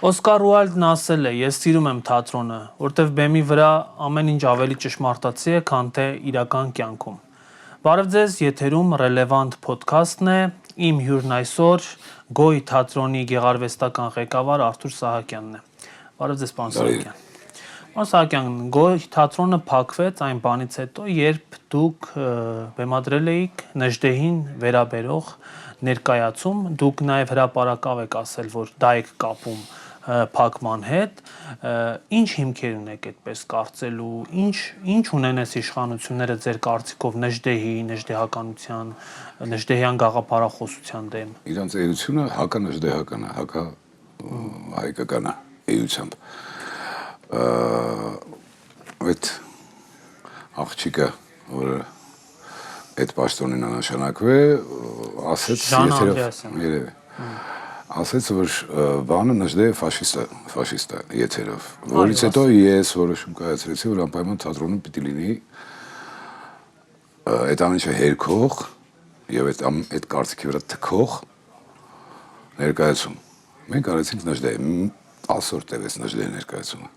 Օսկար Ուայլդն ասել է. «Ես սիրում եմ թատրոնը, որտև բեմի վրա ամեն ինչ ավելի ճշմարտացի է, քան թե իրական կյանքում»։ Բարև ձեզ, եթերում ռելևանտ փոդքասթն է, իմ հյուրն այսօր Գոյ թատրոնի գեղարվեստական ղեկավար Արթուր Սահակյանն է։ Բարև ձեզ, պարոն Սահակյան։ Պարոն Սահակյան, Գոյ թատրոնը փակվեց այն բանից հետո, երբ դուք բեմադրել էիք Նժդեհին վերաբերող ներկայացում, դուք նաև հրապարակավ եք ասել, որ դա եք կապում փակման հետ, ինչ հիմքեր ունեք այդպես կարծելու, ինչ ունեն այս իշխանությունները ձեր կարծիքով Նժդեհի, նժդեհականության, նժդեհյան գաղափարախոսության դեմ։ Իրանց էությունը հականժդեհական է, հայկական է էությամբ։ Այդ աղջիկը, որը այդ պաշտոնին աննշանակվե, ասեց երևի ասեց, որ բանը Նժդեհը ֆաշիստ է եթերով, որից հետո ես որոշում կայացրեցի, որ անպայման թատրոնում պիտի լինի այդ ամեն ինչը հերքող եւ այդ կարծիքի վրա թքող ներկայացում։ Մենք արեցինք Նժդեհի 10 օր տևեց Նժդեհի ներկայացումը։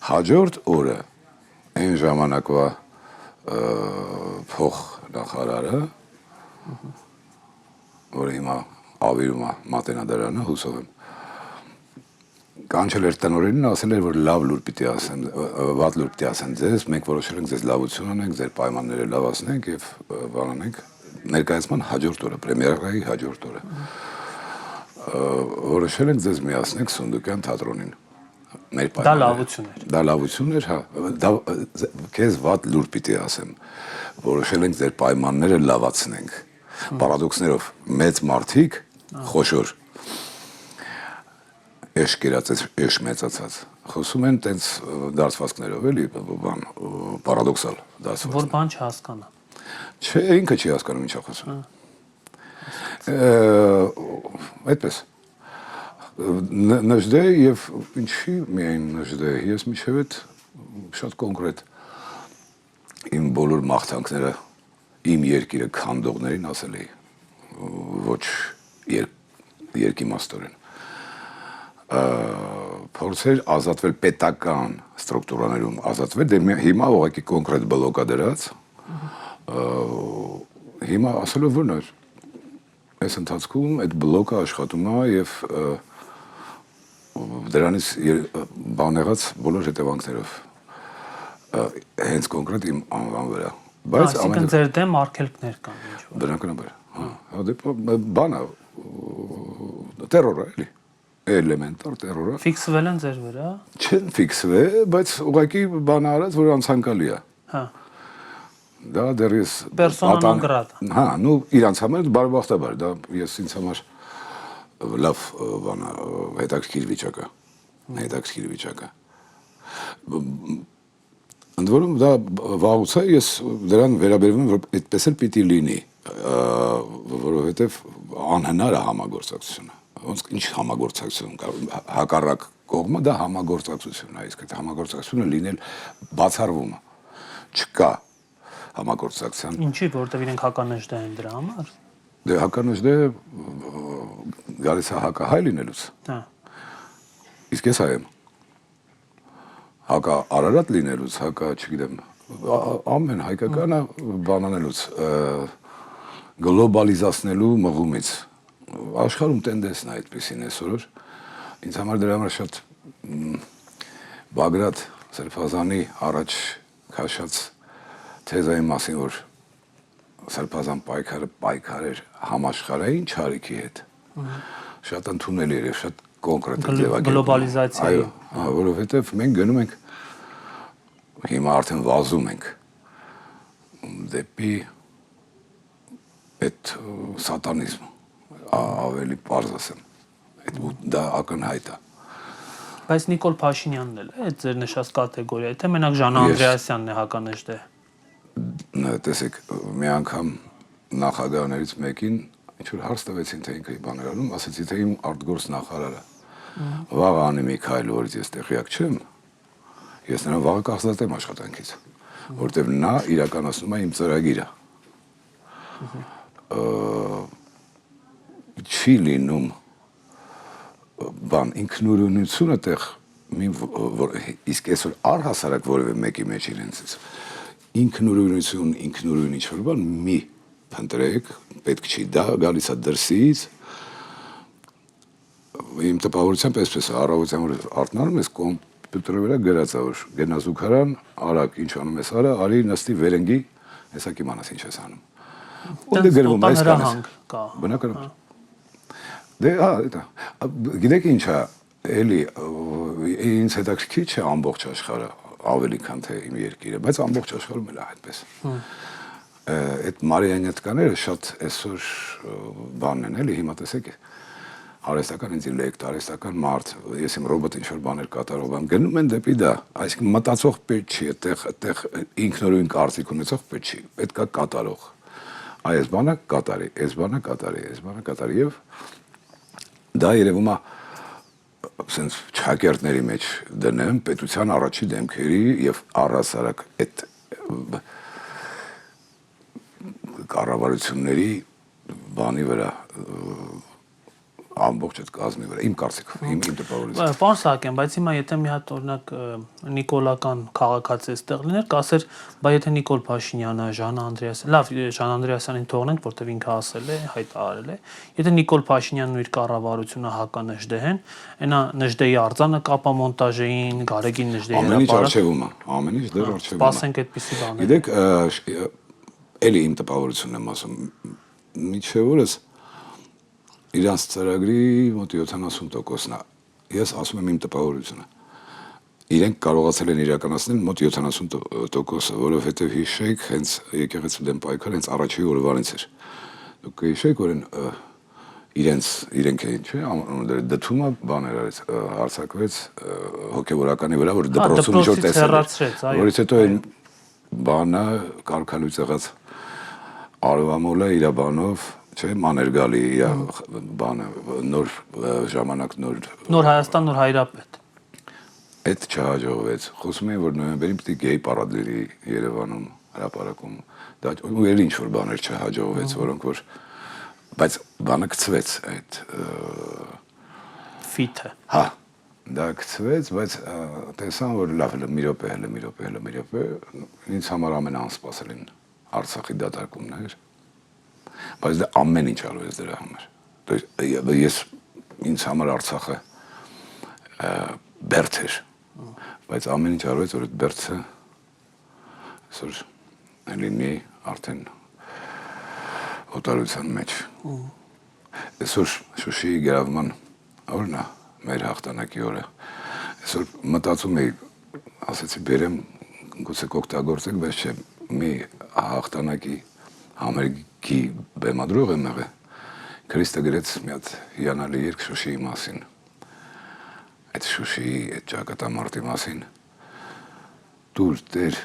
Հաջորդ օրը այն ժամանակվա փող նախարարը, որը հիմա ավիրում է Մատենադարանը, հուսով եմ, կանչել էր տնօրենին, ասել էր, որ լավ լուր պիտի ասեմ, վատ լուր պիտի ասեմ ձեզ, մենք որոշել ենք ձեզ լավություն անենք, ձեր պայմանները լավացնենք եւ բանանենք ներկայացման հաջորդ օրը, պրեմիերայի հաջորդ օրը։ Որոշել ենք ձեզ միացնենք Սունդուկյան թատրոնին։ Դա լավություն էր։ Դա լավություն էր, հա, քեզ վատ լուր պիտի ասեմ։ Որոշել ենք ձեր պայմանները լավացնենք։ Պարադոքսներով մեծ մարդիկ, խոշոր, էշ կերածած, էշ մեծացած, խոսում են տենց դարձվածքներով, էլի, պարադոքսալ դարձվածքներ։ Որ բան չհասկանա։ Չէ, ինքը չի հասկանում ինչ է խոսում։ Այդպես։ Նժդեհ եւ ինչի միայն Նժդեհ, ես միշտ այդ շատ կոնկրետ իմ բոլոր մաղթանքները իմ երկիրը քանդողներին ասել էի, ոչ երկիմաստորեն։ Փորձեր ազատվել պետական ստրուկտուրաներում, ազատվել, հիմա ուղղակի կոնկրետ բլոկա դրած, հիմա ասելով որն էր, այս ընթացքում այդ բլոկը աշխատում է եւ դրանից բան եղած բոլոր հետևանքներով, հենց կոնկրետ իմ անվան վրա։ Այսինքն ձեր դեմ արգելքներ կան ինչ-որ։ Բնականաբար, բան է, տերոր է, էլի, էլեմենտար տերոր է։ Ֆիքսվել են ձեր վրա։ Չեն ֆիքսվել, բայց ուղղակի բան արած, որ անցանկալի է։ Հա։ Դա դեռ ես Պերսոնա նոն գրատա։ Հա, նու իրանց համար բարեբախտաբար, դա ես ինձ համար լավ բան է, հետաքրքիր վիճակ է։ Ընդ որում դա վաղուց է, ես դրան վերաբերվում եմ, որ այդպես էլ պիտի լինի, որովհետև անհնար է համագործակցությունը։ Ոնց ինչ համագործակցություն կա, հակառակ կողմը դա համագործակցություն է, իսկ այդ համագործակցությունը լինել բացառվում է։ Չկա համագործակցության։ Ինչի, որովհետև իրենք հականժդեհ են դրա համար։ Դե հականժդեհ գալիս է հակահայ լինելուց։ Հա։ Իսկ ես հայ եմ։ Հակա Արարատ լինելուց, հակա, չգիտեմ, ամեն հայկականը բանանելուց, գլոբալիզացնելու մղումից։ Աշխարհում տենդենսն է այդպեսին այսօր։ Ինձ համար դրա համար շատ Բագրատ Սրբազանի առաջ քաշած թեզայի մասին, որ Սրբազան պայքար էր համաշխարհային չարիքի հետ։ Շատ ընդունել էր եւ շատ կոնկրետ գլոբալիզացիայի։ Այո, որովհետեւ մենք գնում ենք հիմա արդեն վազում ենք դեպի այդ սատանիզմ, ավելի պարզ ասեմ, դա ակնհայտ է։ Բայց Նիկոլ Փաշինյանն էլ է այդ ձեր նշած կատեգորիայի, թե մենակ Ժանա Անդրեասյանն է հականժդեհ։ Տեսեք, մի անգամ նախագահներից մեկին ինչ-որ հարց տվեցին, թե ինքը բաներ անում, ասեցի, թե իմ արտգործ նախարարը վաղ անի մի քայլ, որից ես տեղյակ չեմ, ես նրան վաղը կախզատեմ աշխատանքից, որտեղ նա իրականացնում է իմ ծրագիրը։ Չի լինում բան ինքնուրույնությունը տեղ իսկ այսօր առհասարակ որևէ մեկի մեջ իրենցից ինքնուրույնություն, ինքնուրույն ինչ-որ բան մի փնտրեք, պետք չի դա գալիս է դրսից իմ տպավորությամբ այսպես է առավոտյան որ արթնանում ես կոմպյուտերի վրա գրած է որ գնա զուգարան, արագ ինչ անում ես արա, արի նստի վերենգի, հեսա կիմանաս ինչ ես անում։ Ու դե գրվում այս կա։ Բնականաբար։ Դե դա գիտեք ինչ է, էլի ինձ հետաքրքիր չէ ամբողջ աշխարհը ավելի քան թե իմ երկիրը, բայց ամբողջ աշխարհում էլ է այդպես։ Այդ մարիոնետկաները շատ այսօր բանն են էլի, հիմա տեսեք արհեստական ինտելեկտ, արհեստական մարդ, ես իմ ռոբոտ ինչ-որ բաներ կատարող եմ, գնում են դեպի դա, այսինքն մտածող պետք չի, այդտեղ ինքնուրույն կարծիք ունեցող պետք չի, պետք է կատարող։ Այս բանը կատարի, այս բանը կատարի, այս բանը կատարի եւ դա երևում է sense չակերտների մեջ դնեմ պետության առաջի դեմքերի եւ առհասարակ այդ կառավարությունների բանի վրա ամբողջ այդ կազմի վրա իմ կարծիքով իմ տպավորությունից Պարոն Սահակյան, բայց հիմա եթե մի հատ օրինակ նիկոլական քաղաքացի այստեղ լիներ, կասեր, բա եթե Նիկոլ Փաշինյանը, Ժան Անդրեասյանը, լավ, Ժան Անդրեասյանին թողնենք, որտեվ ինքը ասել է, հայտարարել է, եթե Նիկոլ Փաշինյանն ու իր կառավարությունը հականժդեհեն, այնա Նժդեի արձանը կապամոնտաժեին, Գարեգին Նժդեի հրապարակը, ամեն ինչ դեռ արժևում է։ Սպասենք այդպիսի բաներ։ Գիտեք, էլի իմ տպավորությունն եմ ասում, միջև օրս իրանց ծրագրի մոտ 70%-ն է։ Ես ասում եմ իմ տպավորությունը։ Իրենք կարողացել են իրականացնել մոտ 70%-ը, որովհետև հիշեք, հենց եկեղեցու դեմ պայքարը հենց առաջի օրվանից էր։ Դուք հիշեք, որ իրենք էին, չէ, դդումը բաներ արեց, հարձակվեց հոգևորականի վրա, որ դպրոցում ինչ-որ տեսել է։ Որից հետո այն բանը կարգալույց եղած Արվամոլը իր բանով չէ, մաներ գալի իր բանը, նոր ժամանակ, նոր Հայաստան, նոր Հայրապետ։ Այդ չհաջողվեց։ Խոսում էին, որ նոյեմբերին պիտի գեյ պարադ լինի Երևանում, հրապարակում։ Դա ու էլ ինչ-որ բաներ չհաջողվեց, որոնք որ բայց բանը գցվեց այդ ֆիթը։ Հա, դա գցվեց, բայց տեսան, որ լավ է, մի րոպե, ինձ համար ամենաանսպասելին Արցախի դատարկումն էր։ Բայց դա ամեն ինչ արվեց դրա համար։ Ես ինձ համար Արցախը բերդ էր, բայց ամեն ինչ արվեց, որ այդ բերդը այսօր լինի արդեն օտարության մեջ։ Այսօր Շուշիի գրավման օրն է, մեր հաղթանակի օրը։ Այսօր մտածում էի, ասեցի բերեմ, գուցե կօգտագործենք, բայց չէ, մի հաղթանակի համերգի բեմադրող եմ եղել, Քրիստը գրեց մի հատ հիանալի երգ Շուշիի մասին, այդ Շուշիի, այդ ճակատամարտի մասին, դուր Տեր,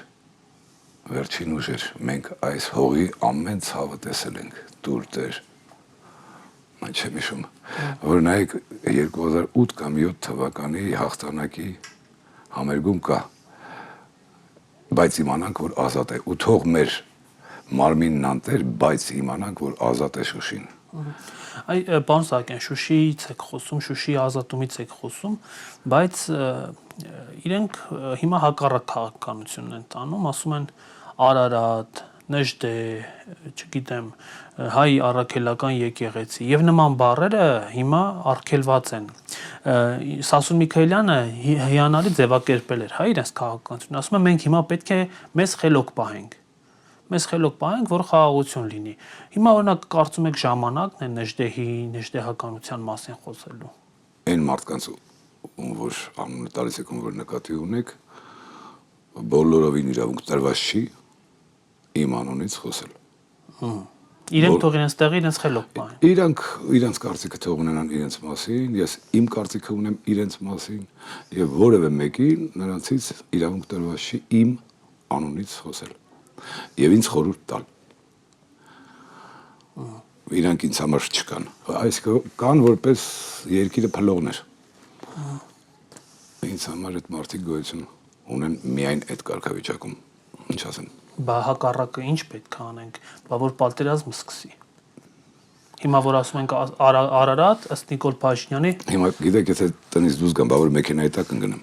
վերջին ուժեր, մենք այս հողի ամեն ցավը տեսել ենք, դուր Տեր, այն չեմ հիշում, որ նայեք 2008 կամ 7 թվականի հաղթանակի համերգում կա, բայց իմանանք, որ ազատ է, ու թող մեր մարմինն անտեր, բայց իմանանք, որ ազատ է Շուշին։ Այ պարոն Սահակյան, Շուշիից եք խոսում, Շուշիի ազատումից եք խոսում, բայց իրենք հիմա հակառակ քաղաքականությունն են տանում, ասում են Արարատ, Նժդե, չգիտեմ, հայ առաքելական եկեղեցի եւ նման բառերը հիմա արգելված են։ Սասուն Միքայելյանը հիանալի ձևակերպել էր, հա, իրենց քաղաքականությունը, ասում է մենք հիմա պետք է մեզ խելոք պահենք, որ խաղաղություն լինի։ Հիմա օրինակ կարծում եք ժամանակն է Նժդեհականության մասին խոսելու։ Այն մարդկանց, որ անունը տալիս եք, որ նկատի ունեք, բոլորովին իրավունք տրված չի իմ անունից խոսել։ Իրենք թող իրենց տեղի իրենց խելոք պահեն։ Իրանք կարծիքը թող ունենան իրենց մասին, ես իմ կարծիքը ունեմ իրենց մասին, եւ որևէ մեկին նրանցից իրավունք տրված չի իմ անունից խոսել։ Եվ ինձ խորհուրդ տալ։ Իրանք ինձ համար չկան։ Այս կան որպես երկիրը փլողներ։ Ինձ համար այդ մարդիկ գոյություն ունեն միայն այդ կարգավիճակում։ Ինչ ասեմ։ Բա հակառակը ինչ պետք է անենք, բա որ պատերազմը սկսի։ Հիմա որ ասում ենք Արարատ, ըստ Նիկոլ Փաշինյանի, Հիմա գիտեք, եթե տնից դուրս գամ, բա որ մեքենայի տակ ընկնեմ։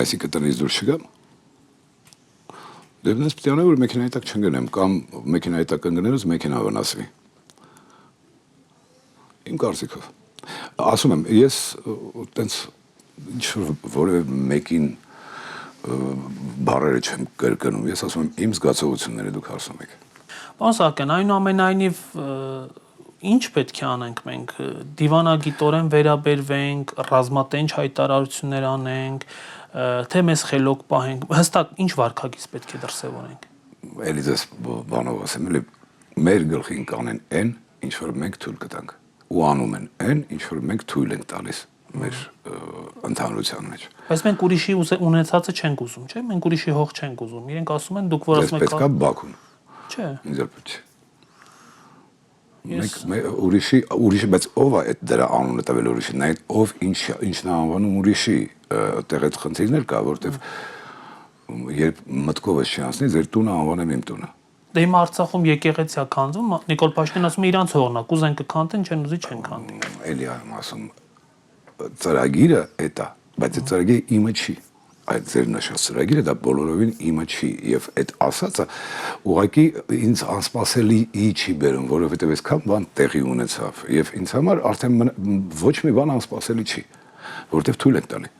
Այսինքն տնից դուրս չգամ։ Դե դες պետք է որ մեքենայի տակ չընկնեմ կամ մեքենայի տակ ընկնելուց մեքենա վնասվի։ Իմ կարծիքով։ Ասում եմ, ես տենց որևէ մեկին բառերը չեմ կրկնում, ես ասում եմ իմ զգացողությունները դուք ասում եք։ Պարոն Սահակյան, այնուամենայնիվ ինչ պետք է անենք մենք, դիվանագիտորեն վերաբերվենք, ռազմատենչ հայտարարություններ անենք, թե մեզ խելոք պահենք, հստակ ինչ վարքագիծ պետք է դրսևորենք։ Էլի դες բանով ասեմ, էլի մեր գլխին կանեն այն, ինչ որ մենք թույլ կտանք, ու անում են այն, ինչ որ մենք թույլ ենք տալիս մեր ընդհանրության մեջ։ Բայց մենք ուրիշի ունեցածը չենք ուզում, չէ՞, մենք ուրիշի հող չենք ուզում։ Իրենք ասում են դուք որ ասում եք պետք է Բաքուն։ Չէ։ Ինձ պետք է։ Ուրիշի, բայց ով է այդ դրա անունը տվել ուրիշի, նա ով ինչն է անվանում ուրիշի, այդտեղ այդ խնդիրներ կա, որտեվ երբ մտքովս չի անցնի, ձեր տունը անվանեմ իմ տունը։ Դե հիմա Արցախում եկեղեցի է քանդվում, Նիկոլ Փաշինյանն ասում է իրանց հողն է, կուզեն կքանդեն, չեն ուզի չեն քանդի։ Էլի եմ ասում, ծրագիրը էդ է, բայց այդ ծրագիրը իմը չի։ Այդ ձեր նշած ծրագիրը դա բոլորովին իմը չի եւ այդ ասածը ուղղակի ինձ անսպասելի չի բերում, որովհետեւ այսքան բան տեղի ունեցավ եւ ինձ համար արդեն ոչ մի բան անսպասելի չի, որովհետեւ թույլ ենք տալի,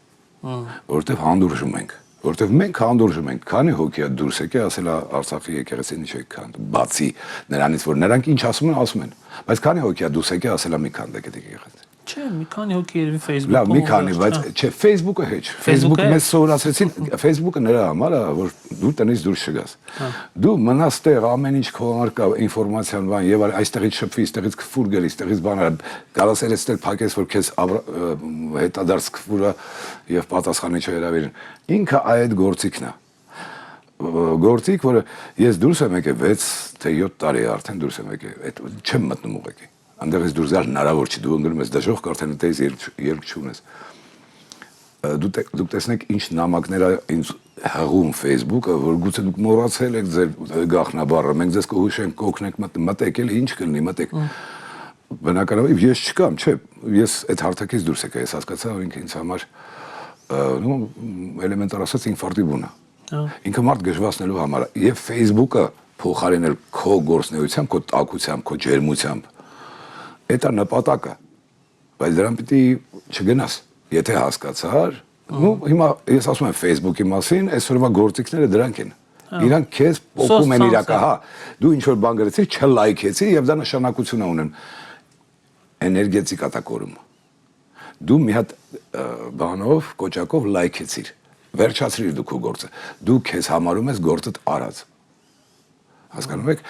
որովհետեւ հանդուրժում ենք, որովհետեւ մենք հանդուրժում ենք, քանի հոգի է դուրս եկե ասել Արցախի եկեղեցին ինչ եք քանդ, բացի նրանից որ նրանք ինչ ասում են, բայց քանի հոգի է դուրս եկե ասել մի քանդեք այդ եկեղեցին։ Չէ, մի քանի հոգի երևի Facebook-ում։ Լավ, մի քանի, բայց չէ, Facebook-ը հեչ։ Facebook-ը մեզ սովորացրեցին, Facebook-ը նրա համար է, որ դու տնից դուրս չգաս։ Դու մնաս տեղ, ամեն ինչ քո համար կա, ինֆորմացիան բան, եւ այստեղից շփվի, այստեղից քֆուր գելի, այստեղից բաներ, գալիս էլ այստեղ փակես, որ քեզ հետադարձ քֆուրը եւ պատասխանի չհրավիրեն։ Ինքը այդ գործիքն է։ Գործիք, որը ես դուրս եմ եկել 6 թե 7 տարի արդեն դուրս եմ եկել, այդ չեմ մտնում ուղղակի։ Անդերես դուրս գալ հնարավոր չի, դու ընկնում ես դժոխք արդեն այդպես երկ չունես։ Դուք տեսնեք ինչ նամակներ ինձ հղում Facebook-ը, որ գուցե դուք մոռացել եք ձեր գաղտնաբառը, մենք ձեզ կհուշենք, կօգնենք մտեք, էլի ինչ կլինի, մտեք։ Բնականաբար ես չկամ, չէ, ես այդ հարթակից դուրս եկա, ես հասկացա, որ ինքը ինձ համար էլեմենտար ասած ինֆարկտի բուն է։ Ինքը մարդ գժվացնելու համար է, եւ Facebook-ը փոխարինել քո գործնեությամբ, քո տակությամբ, քո ջերմությամբ Էդ է նպատակը, բայց դրան պիտի չգնաս, եթե հասկացար, հիմա ես ասում եմ Facebook-ի մասին, այսօրվա գործիքները դրանք են, իրանք քեզ պոկում են իրակահա, դու ինչ-որ բան գրեցիր, չլայքեցի և դա նշանակություն ունեն, էներգետիկ ատակորում, դու մի հատ բանով, կոճակով լայքեցիր, վերջացրիր դու քո գործը, դու քեզ համարում ես գործդ արած, հասկանում եք,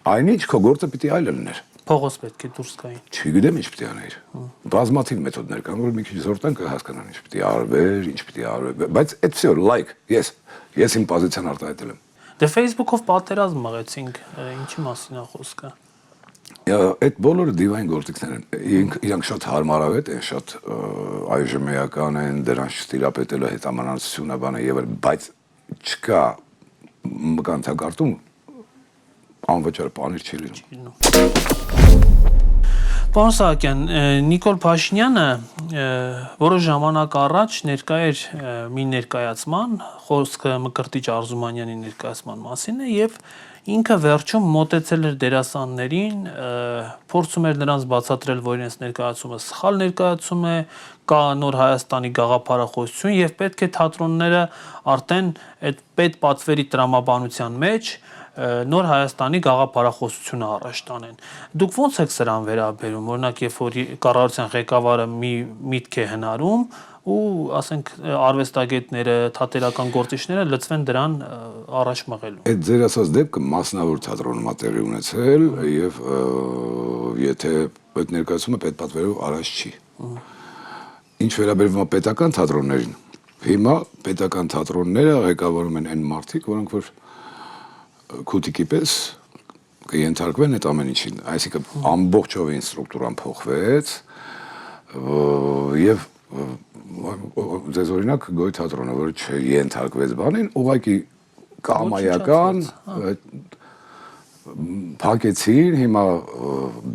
այնինչ քո գործը պիտի այլ լիներ, Փողոց պետք է դուրս գային։ Չգիտեմ ինչ պիտի աներ։ Բազմաթիվ մեթոդներ կան, որ մի քիչ զորտան կհասկանան ինչ պիտի արվեր, ինչ պիտի արվեր, բայց այդ всё like, ես իմ պոզիցիան արտահայտել եմ։ Դե Facebook-ով պատերազմ մղեցինք, ինչի մասին է խոսքը։ Այդ բոլորը դիվային գործիքներ են։ Իրանք շատ հարմարավետ են, շատ այժմեական են, դրանց ստիրապետելը հետամանացությունը բանը եւ այլ, բայց չկա մկանցակարտում անվճար բաներ չի լինում։ Պարոն Սահակյան, Նիկոլ Փաշինյանը որոշ ժամանակ առաջ ներկա էր մի ներկայացման, խոսքը Մկրտիչ Արզումանյանի ներկայացման մասին է եւ ինքը վերջում մոտեցել էր դերասաններին, փորձում էր նրանց բացատրել, որ իրենց ներկայացումը սխալ ներկայացում է, կա նոր Հայաստանի գաղափարախոսություն եւ պետք է թատրոնները արդեն այդ պետպատվերի տրամաբանության մեջ նոր Հայաստանի գաղափարախոսությունը առաջ տանեն։ Դուք ո՞նց եք սրան վերաբերում, օրինակ, երբ որ կառավարության ղեկավարը մի միտք է հնարում ու, ասենք, արվեստագետները, թատերական գործիչները լծվեն դրան առաջ մղելու։ Այդ ձեր ասած դեպքը մասնավոր թատրոնում է տեղի ունեցել եւ եթե այդ ներկայացումը պետպատվերով առաջ չի։ Ինչ վերաբերվում է պետական թատրոններին, հիմա պետական թատրոնները ղեկավարում են այն մարդիկ, որոնք որ քուտիկի պես կենթարկվեն այդ ամեն ինչին, այսինքն ամբողջովին ստրուկտուրան փոխվեց եւ ձեզ օրինակ Գոյ թատրոնը, որ չենթարկվեց բանին, ուղղակի կամայական փակեցին, հիմա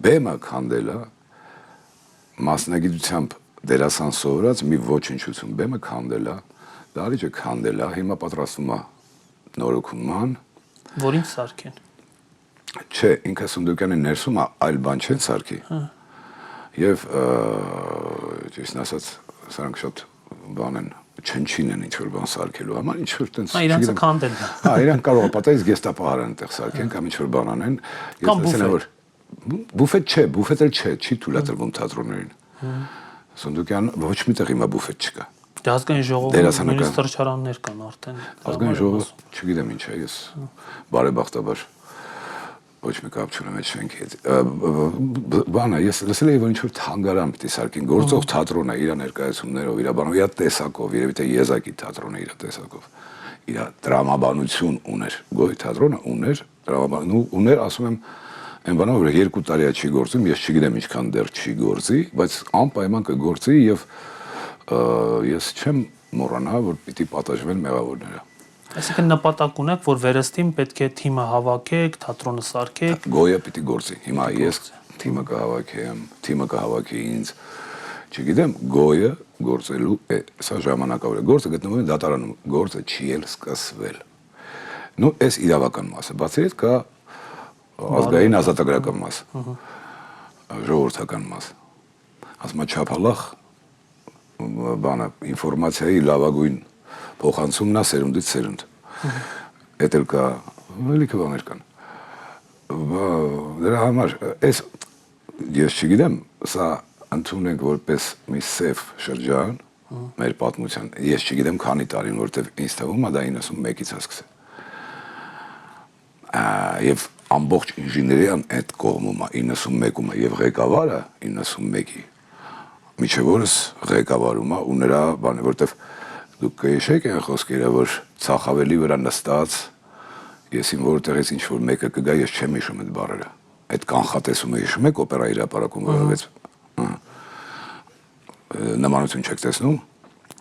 բեմը քանդելա մասնագիտությամբ դերասան սովորած մի ոչնչություն բեմը քանդելա, դարիճը քանդելա, հիմա պատրաստվում է նորոգման, Որին սարքեն։ չէ, ինքը Սունդուկյանի ներսում այլ բան չեն սարքի։ Եվ ճիշտն ասած, սրանք շատ բան են, չնչին են ինչ-որ բան սարքելու համար, ինչ-որ տենց։ Իրանցը քանդելն է։ Հա, իրանք կարող է պատահի գեստապահար են այդտեղ սարքեն կամ ինչ-որ բան անեն։ Կամ բուֆետ։ Բուֆետ չէ, բուֆետը չէ, չի թույլատրվում թատրոններին։ Սունդուկյան ոչ միտեղ հիմա բուֆետ չկա։ Ազգային ժողովում նույնիսկ սրճարաններ կան արդեն։ Ազգային ժողովը, չգիտեմ ինչ է, ես բարեբախտաբար ոչ մի կապ չունեմ այդ շենքի հետ։ Բանը, ես լսել եմ, որ ինչ-որ թանգարան պիտի սարքին, գործող թատրոն է, իր ներկայացումներով, իր բանով, իր տեսակով, երևի թե եզակի թատրոն է իր տեսակով։ Իր տրամաբանություն ուներ, գոյ թատրոնը ուներ, ուներ, ասում եմ, այն բանով, որ 2 տարի չի գործում, ես չգիտեմ ինչքան դեռ չի գործի, բայց անպայման կգործի եւ ես չեմ մոռանա, որ պիտի պատժվեն մեղավորները։ Այսինքն նպատակ ունեք, որ վերստին պետք է թիմը հավաքեք, թատրոնը սարքեք։ Գոյը պիտի գործի։ Հիմա ես թիմը կհավաքեմ, թիմը կհավաքի ինձ, չգիտեմ, գոյը գործելու է, սա ժամանակավոր է։ Գործը գտնվում է դատարանում, գործը չի էլ սկսվել։ Նու էս իրավական մասը, բացի այդ կա ազգային ազատագրական մաս, ժողովրդական մաս։ Ասում չափալախ բանը ինֆորմացիայի լավագույն փոխանցումն է սերունդից սերունդ։ Էդ էլ կա, լիքը բաներ կան։ Դրա համար, ես չգիտեմ, սա ընդունենք որպես մի սև շրջան մեր պատմության, ես չգիտեմ քանի տարին, որտեվ ինձ թվում է դա 91-ից է սկսել։ Եվ ամբողջ ինժեներիան այդ կողմում է 91-ում է եւ ղեկավարը 91-ի միջև օրս ղեկավարում է ու նրա բանը, որտեվ դուք կհիշեք այն խոսքերը, որ ցախավելի վրա նստած ես իմ որտեղից ինչ որ մեկը կգա, ես չեմ հիշում այդ բառերը։ Այդ կանխատեսումը հիշում եք օպերայի հրապարակում որովհետև նմանություն չեք տեսնում։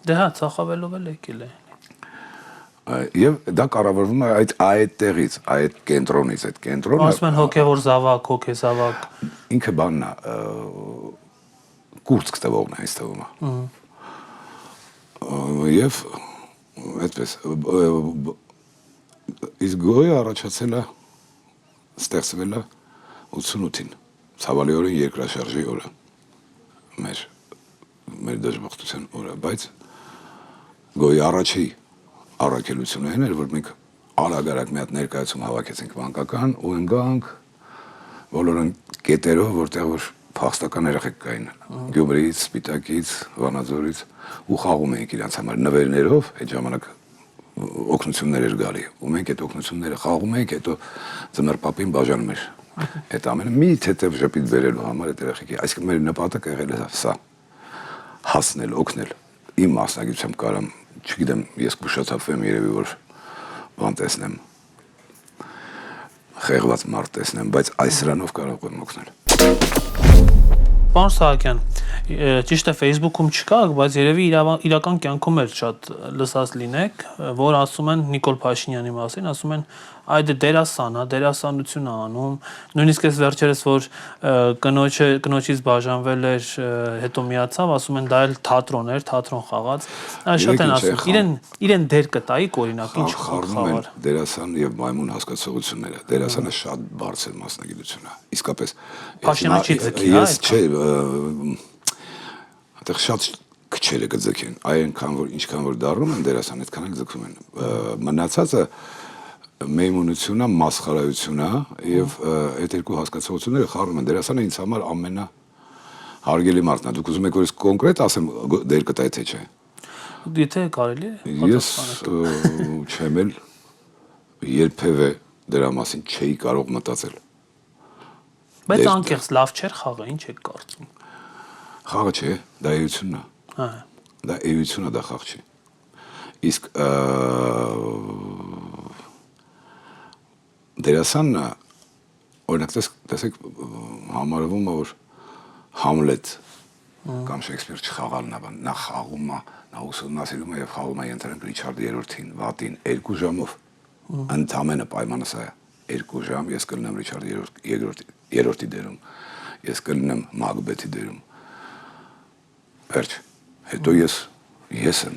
Դե հա, ցախավելով էլ եկել է։ Եվ դա կառավարվում է այդ տեղից, այդ կենտրոնից, այդ կենտրոնը։ Ասում են հոգևոր զավակ, հոգեզավակ։ Ինքը բանն է, կուրծք տվողն է, ինձ թվում է։ Եվ այդպես իսկ գոյը առաջացել է, ստեղծվել է 88-ին, ցավալիորեն երկրաշարժի օրը, մեր դժբախտության օրը, բայց գոյի առաջի առաքելությունը այն էր, որ մենք արագ մի հատ ներկայացում հավաքեցինք մանկական ու ընկանք բոլոր կետերով, որտեղ որ փախստական երեխեք կային, Գյումրիից, Սպիտակից, Վանաձորից ու խաղում էինք իրանց համար նվերներով, այդ ժամանակ օգնություններ էր գալի ու մենք այդ օգնությունները խաղում էինք, հետո ձմեռպապին բաժանում էր այդ ամենը մի թեթև ժպիտ բերելու համար այդ երեխեքի, այսինքն մեր նպատակը եղել է սա, հասնել, օգնել, իմ մասնագիտությամբ կարամ, չգիտեմ, ես կուշացափվեմ երևի որ բան տեսնեմ, խեղված մարդ տեսնեմ, բայց այս սրանով կարող եմ օգնել։ Պարոն Սահակյան, ճիշտ է Facebook-ում չկա, բայց երևի իրական կյանքում էլ շատ լսած լինեք, որ ասում են Նիկոլ Փաշինյանի մասին, ասում են այդ դերասան է, դերասանություն է անում, նույնիսկ այս վերջերս որ կնոջից բաժանվել էր, հետո միացավ, ասում են դա էլ թատրոն էր, թատրոն խաղաց, շատ են ասում, իրեն դեր կտայիք օրինակ, ինչ խաղար։ Դերասան եւ մայմուն հասկացողությունները, դերասանը շատ բարձր մասնագիտություն է, իսկապես։ Փաշինյանը չի ձգի, ես չէ, այդտեղ շատ քչերը կձգեն, այնքան որ ինչքան որ դառնում են դերասան, այդքան էլ ձգվում են։ Մնացածը մեյմունությունը, մասխարայությունը եւ այդ երկու հասկացությունները խառնում են։ Դերասանը ինձ համար ամենահարգելի մարդն է։ Դուք ուզում եք որ ես կոնկրետ ասեմ դեր կտայի թե չէ։ Եթե կարելի է։ Ես չեմ էլ երբևէ դրա մասին չէի կարող մտածել։ Բայց անկեղծ լավ չէր խաղը, ինչ եք կարծում։ Խաղը չէ, դա էությունն է։ Հա։ Դա էությունն է, դա խաղ չի։ Իսկ դերասանն օրինակ տեսեք համարվում է որ Համլետ կամ Շեքսպիր չխաղալն է, նա խաղում է, նա ուսումնասիրում է եւ խաղում է ենթադրենք Ռիչարդ III-ին, վատին 2 ժամով։ Ընդամենը պայմանը սա է։ 2 ժամ ես կլինեմ Ռիչարդ երրորդի դերում, ես կլինեմ Մակբեթի դերում։ Վերջ, հետո ես եմ,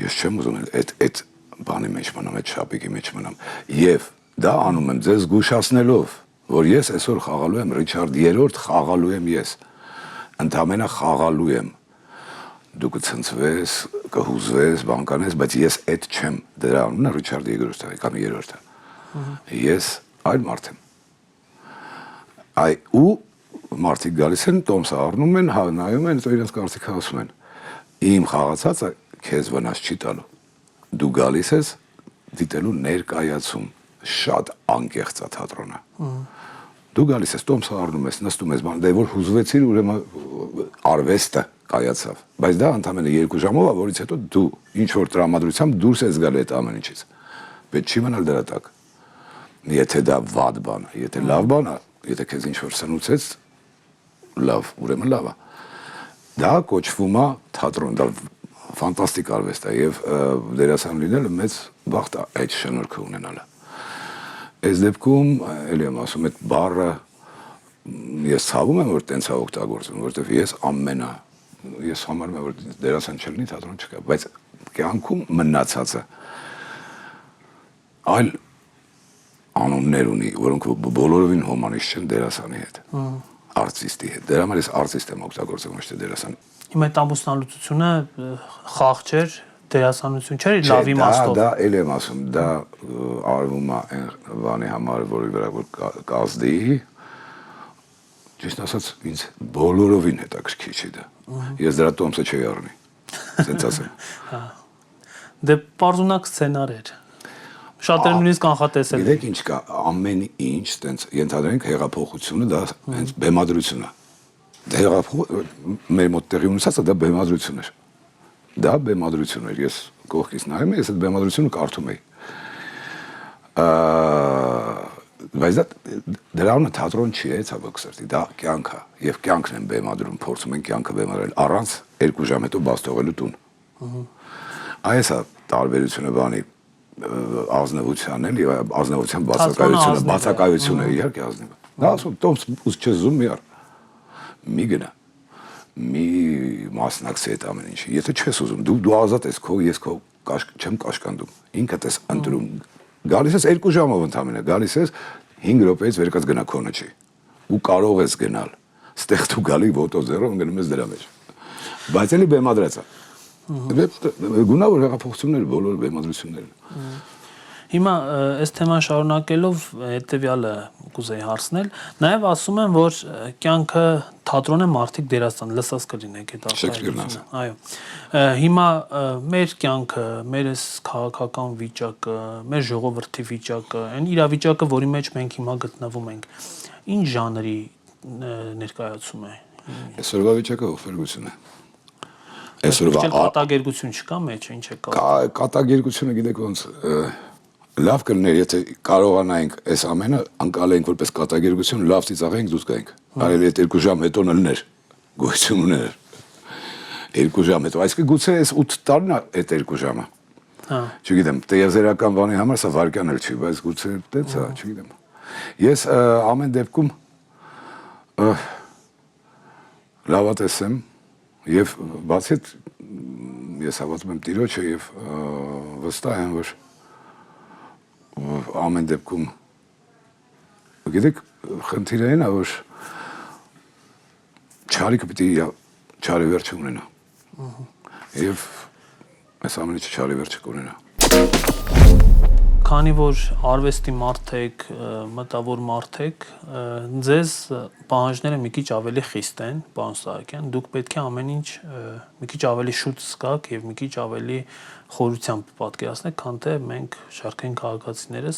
ես չեմ ուզում այդ բանի մեջ մնամ, այդ շապիկի մեջ մնամ, և դա անում եմ ձեզ զգուշացնելով, որ ես այսօր խաղալու եմ Ռիչարդ երրորդ խաղալու եմ ես, ընդամենը խաղալու եմ, դու կցնցվես, կհուզվես, բան կանես, բայց ես այդ չեմ, դրա անունն է Ռիչարդ երկրորդը կամ երրորդը, ես այլ մարդ եմ, ու մարդիկ գալիս են, տոմսը առնում են, նայում են, հետո իրենց կարծիքը ասում են, իմ խաղացածը քեզ վնաս չի տալու, դու գալիս ես դիտելու ներկայացում, շատ անկեղծ է թատրոնը, դու գալիս ես, տոմսը առնում ես, նստում ես, դե որ հուզվեցիր, ուրեմն արվեստը կայացավ, բայց դա ընդամենը 2 ժամով է, որից հետո դու ինչ-որ տրամադրությամբ դուրս ես գալի այդ ամեն ինչից, պետք չի մնալ դրա տակ, եթե դա վատ բան է, եթե լավ բան է, եթե քեզ ինչ-որ սնուցեց, լավ, ուրեմն լավ է, դա կոչվում է թատրոն, դա ֆանտաստիկ արվեստ է և դերասան լինելը մեծ բախտ է այդ շնորհքը ունենալը, այս դեպքում, էլի եմ ասում, այդ բառը ես ցավում եմ, որ տենց է օգտագործում, որովհետև ես համարում եմ, որ դերասան չլինի, թատրոն չկա, բայց կյանքում մնացածը այլ անուններ ունի, որոնք բոլորովին հոմանիշ չեն դերասանի հետ, արտիստի հետ, դրա համար ես արտիստ եմ օգտագործում, ոչ թե դերասան։ Հիմա այդ ամուսնալուծությունը խաղ չէր, դերասանություն չէր, լավ իմաստով։ Դա էլ եմ ասում, դա արվում է այն բանի համար, որի վրա որ կազդի, ճիշտ ասած, ինձ բոլորովին հետաքրքիր չի դա։ Ես դրա տոմսը չէի առնի, սենց ասեմ։ Դե պարզունակ սցենար էր։ Շատերը նույնիսկ կանխատեսել։ Գիտեք ինչ կա, ամեն ինչ տենց ենթադրենք հեղափոխությունը դա հենց բեմադրություն է։ Մեր մոտ տեղի ունեցածը դա բեմադրություն էր։ Դա բեմադրություն էր, ես կողքից նայում եմ, ես այդ բեմադրությունը կարդում էի։ Բայց դրա անունը թատրոն չի, ցավոք սրտի, դա կյանք է, և կյանքն են բեմադրում, փորձում են կյանքը բեմադրել առանց 2 ժամ հետո բաց թողելու տուն։ Այս է տարբերությունը բանի ազնվության էլի, ազնվության բացակայությունը, իհարկե ազնիվ։ Նա ասում, տոմս ուզ չես զում մի առ, մի գնա, մի մասնակցի այդ ամեն ինչի, եթե չես ուզում, դու ազատ ես քո, ես քո չեմ կաշկանդում, ինքդ ես ընտրում, գալիս ես 2 ժամով ընդամենը, գալիս ես 5 րոպեից վեր կաց գնա քոնը չի, ու կարող ես գնալ, ստեղ դու գալի ոտոզերով գնում ես դրա մեջ, բայց էլի բեմադրած է։ Գունավոր հեղափոխություններ, բոլոր բեմադրությունները։ Հիմա այս թեման շարունակելով հետևյալը կուզեի հարցնել, նաև ասում են, որ կյանքը թատրոն է, մարդիկ դերասան, լսած կլինեք այդ արտահայտությունը։ Այո։ Հիմա մեր կյանքը, մեր այս քաղաքական վիճակը, մեր ժողովրդի վիճակը, այն իրավիճակը, որի մեջ մենք հիմա գտնվում ենք, ինչ ժանրի ներկայացում է։ Այսօրվա վիճակը ողբերգություն է։ Այսօրվա կատակերգություն չկա մեջ, ինչ է կա։ Կատակերգությունը գիտեք ոնց լավ կլներ, եթե կարողանայինք այս ամենը անցալենք որպես կատակերգություն, լավ ծիծաղենք դուրս գայինք։ Արել այդ 2 ժամ հետո լներ, գոյություն ուներ։ 2 ժամ հետո, այսինքն գուցե այս 8 տարին է այդ 2 ժամը։ Հա։ Չգիտեմ, տիեզերական բանի համար սա վարկան էլ չի, բայց գուցե տենց է, չգիտեմ։ Ես ամեն դեպքում լավատես եմ եւ բացի այդ ես հավատում եմ Տիրոջը եւ վստահ եմ, որ ամեն դեպքում գիտեք խնդիրը այն է, որ չարիքը պիտի չարի վերջը ունենա եւ այս ամեն ինչը չարի վերջը կունենա։ Քանի որ արվեստի մարդ եք, մտավոր մարդ եք, ձեզ պահանջները մի քիչ ավելի խիստ են, պարոն Սահակյան, դուք պետք է ամեն ինչ մի քիչ ավելի շուտ սկաք եւ մի քիչ ավելի խորությամբ պատկերացնեք, քան թե մենք շարքային քաղաքացիներս։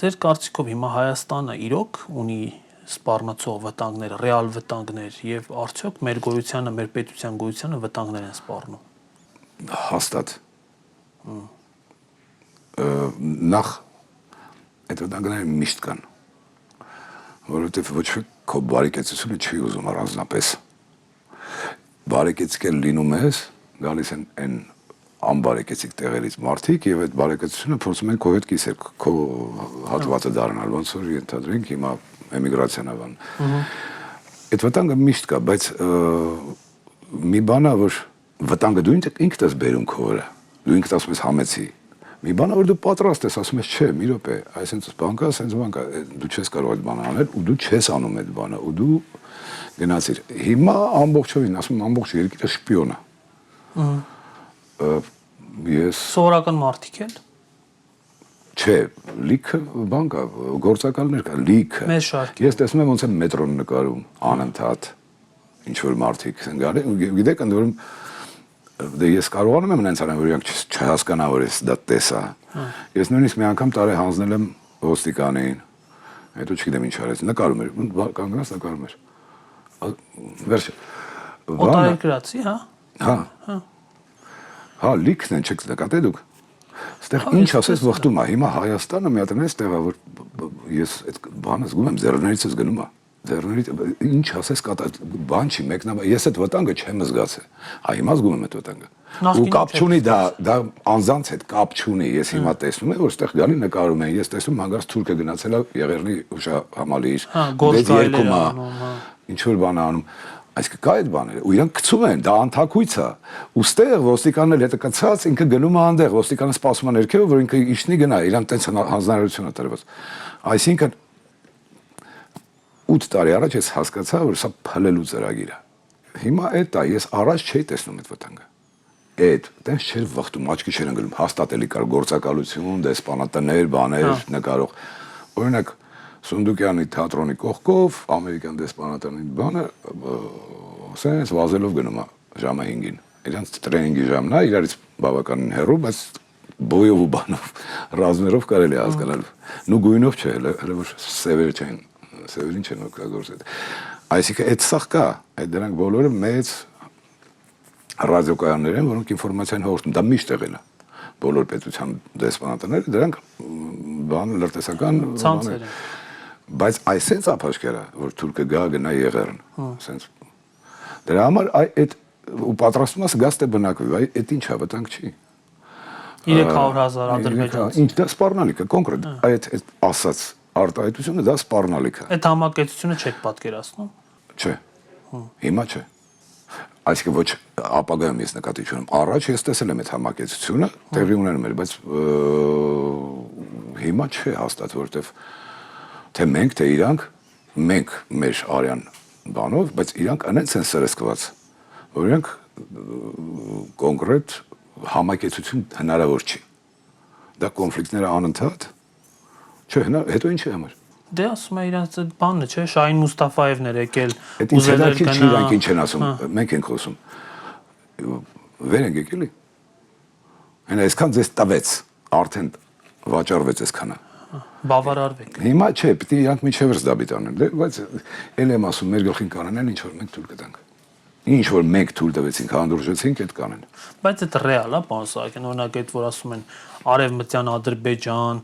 Ձեր կարծիքով հիմա Հայաստանը իրոք ունի սպառնացող վտանգներ, ռեալ վտանգներ եւ արդյոք մեր գոյությանը, մեր պետության գոյությանը վտանգներ են սպառնում։ Հաստատ։ Նախ այդ վտանգները միշտ կան, որովհետև ոչ քո բարեկեցությունը չի ուզում առանձնապես։ Բարեկեցիկ լինում ես, գալիս են այն անբարեկեցիկ տեղերից մարդիկ եւ այդ բարեկեցությունը փորձում են քո հետ կիսել, քո հատվածը դառնալ, ոնց որ ենթադրենք հիմա էմիգրացիան ավան։ Այդ վտանգը միշտ կա, բայց մի բան է, որ վտանգը դու ինքդ ես բերում քո վրա։ Դու ինքդ ասում ես համեցի։ Մի բան է, որ դու պատրաստ ես, ասում ես չէ, մի րոպե, այսինքն բան կա, ասենց բան կա, դու չես կարող այդ բանը անել ու դու չես անում այդ բանը ու դու գնացիր։ Հիմա ամբողջովին, ասում եմ, ամբողջ երկիրը շպիոն է։ Ես Սովորական մարդիկ էլ։ Չէ, լիքը բան կա, գործակալներ կա, լիքը։ Մեր շարքի։ Ես տեսնում եմ ոնց են մետրոն նկարում, անընդհատ, ինչ որ մարդիկ են գալի, գիտեք, ընդ որում դե ես կարողանում եմ նենց անեմ, որ իրանք չհասկանա, որ ես դա տեսա։ Ես նույնիսկ մի անգամ տարի հանձնել եմ ոստիկանին, հետո չգիտեմ ինչ արեց, նկարում էր, կանգնած նկարում էր։ Վերջը։ Օտարերկրացի, հա։ Հա։ Հա, լիքն են, չեք նկատել դուք։ Ստեղ ինչ ասես վխտում է, հիմա Հայաստանը մի հատ այնպես տեղ է, որ ես այդ բանը զգում եմ, ձեռներից ես գնում է։ Ձեռներից ինչ ասես բան չի, մեկնաբան, ես այդ վտանգը չեմ զգացել։ Այ հիմա զգում եմ այդ վտանգը։ Ու կապ չունի դա անձանց հետ կապ չունի։ Ես հիմա տեսնում եմ, որ այդտեղ գալի նկարում են, ես տեսնում հանգարց թուրքը գնացել է Եղեռնի հուշահամալիր։ Ինչ որ բան անում։ Այսինքն կա այդ բաները, ու իրանք գցում են, դա անթակույց է։ Ուստեղ ոստիկանն էլ հետը կցած, ինքը գնում է այնտեղ, ոստիկանը սպասում է ներքև, որ ինքը իջնի գնա, իրան տենց հանձնարարություն է տրված։ Այսինքն 8 տարի առաջ ես հասկացա, որ սա փլելու ծրագիր է։ Հիմա այդ է, ես առաջ չէի տեսնում այդ վտանգը։ Այդ տենց չէր վխտում, աչքի չէր ընկնում, հաստատելի կար գործակալություն, դեսպանատներ, բաներ, նկարող։ Օրինակ Սունդուկյանի թատրոնի կողքով, ամերիկյան դեսպանատանի բանը, ասենց վազելով գնում է ժամը 5-ին։ Իրանց տրեյնինգի ժամն է, իրարից բավականին հեռու, բայց բոյով ու բանով, ռազմերով կարելի է հասկանալ։ Նու գույնով չէ, հələ որ սևեր չեն, սևերին չեն օգտագործել։ Այսինքն այդ սախ կա, այդ դրանք բոլորը մեծ ռադիոկայաններ են, որոնք ինֆորմացիան հաղորդում, դա միշտ եղել է։ Բոլոր պետության դեսպանատները, դրանք բան լրտեսական ցանցեր են։ Բայց այսենց ապաշխերա, որ թուրքը գա գնա Եղեռն, ասենց դրա համար այդ ու պատրաստում ես գազտե բնակվի, այդ ինչ է, վտանգ չի։ 300,000 ադրբեջանցի։ Ինչ դա սպառնալիք է, կոնկրետ, այդ ասած արտահայտությունը դա սպառնալիք է։ Այդ համակեցությունը չեք պատկերացնում։ Չէ։ Հիմա չէ։ Այսինքն ոչ ապագայում ես նկատի չունեմ։ Առաջ ես տեսել եմ այդ համակեցությունը, տեղի ունենում էր, բայց հիմա չէ հաստատ, որովհետև թե մենք, թե իրանք, մենք մեր արյան բանով, բայց իրանք անենց են սրսկված, որ իրանք կոնկրետ համակեցություն հնարավոր չի։ Դա կոնֆլիկտները անընդհատ, չէ, հետո ինչ է համար։ Դե ասում է իրանց այդ բանը, չէ, Շահին Մուստաֆաևն էր եկել, ուզել էր գնա։ Իրանք ինչ են ասում, մենք ենք խոսում։ Վեր ենք եկելի։ Հենց այսքան ձեզ տվեց, արդեն վաճառվեց այսքանը։ Բավարարվեք։ Հիմա չէ, պիտի իրանք միջևերս դաբիտ անեն, բայց էլ եմ ասում, մեր գլխին կանեն, ինչ որ մենք թույլ կտանք։ Ինչ որ մենք թույլ տվեցինք, հանդուրժեցինք, այդ կանեն։ Բայց այդ ռեալ է, պարոն Սահակյան, օրինակ այդ որ ասում են Արևմտյան Ադրբեջան,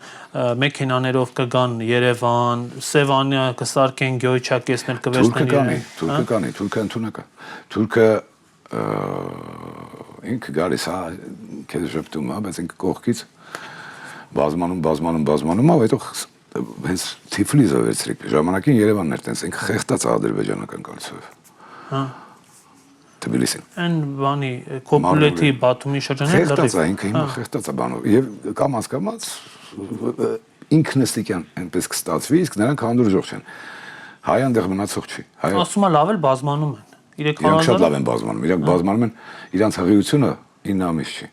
մեքենաներով կգան Երևան, Սևանիա կսարքեն Գյոյչակեսներ կվերցնեն։ Թուրքը կանի, թուրքը ընդունակ է։ Թուրքը ինքը գալիս է, քեզ շփտում է, բայց ինքը կողքից բազմանում, հետո հենց Թիֆլիսը վերցրիկ, ժամանակին Երևանն էր տենց, ինքը խեղտած է ադրբեջանական կալիցով։ Հա։ Թբիլիսին։ Այն բանի Կոպուլեթի Բաթումի շրջանին խեղտած է, ինքը հիմա խեղտած է բանով, եւ կամաց ինքնստիկյան այնպես կստացվի, իսկ նրանք հանդուրժող չեն։ Հայ այնտեղ մնացող չի։ Ասում է լավ էլ բազմանում են։ Իրանք շատ լավ են բազմանում, իրանք բազմանում են իրանց հղիությունը 9 ամիս չի։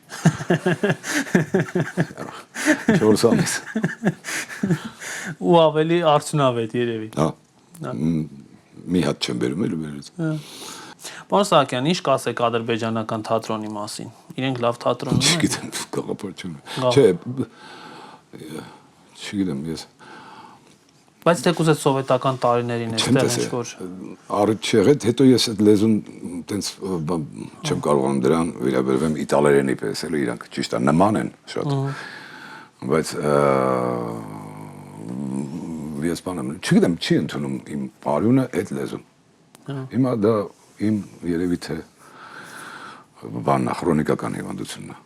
4 ամիս։ Ու ավելի արդյունավետ երևի։ Հա։ Մի հատ չեմ բերում էլ բերից։ Պարոն Սահակյան, ինչ կասեք ադրբեջանական թատրոնի մասին։ Իրենք լավ թատրոն ունեն։ Չգիտեմ, գաղափարություն։ Չէ, չգիտեմ ես։ Բայց թեկուզ այդ սովետական տարիներին այստեղ ինչ որ առիթ չեղեց, հետո ես այդ լեզուն տենց չեմ կարողանում դրան վերաբերվեմ իտալերենի պես, էլի իրանք ճիշտ է, նման են շատ։ Բայց ես բանեմ, չգիտեմ, չի ընդունում իմ արյունը այդ լեզուն։ Հիմա դա իմ երևի թե բանն է, քրոնիկական հիվանդությունն է։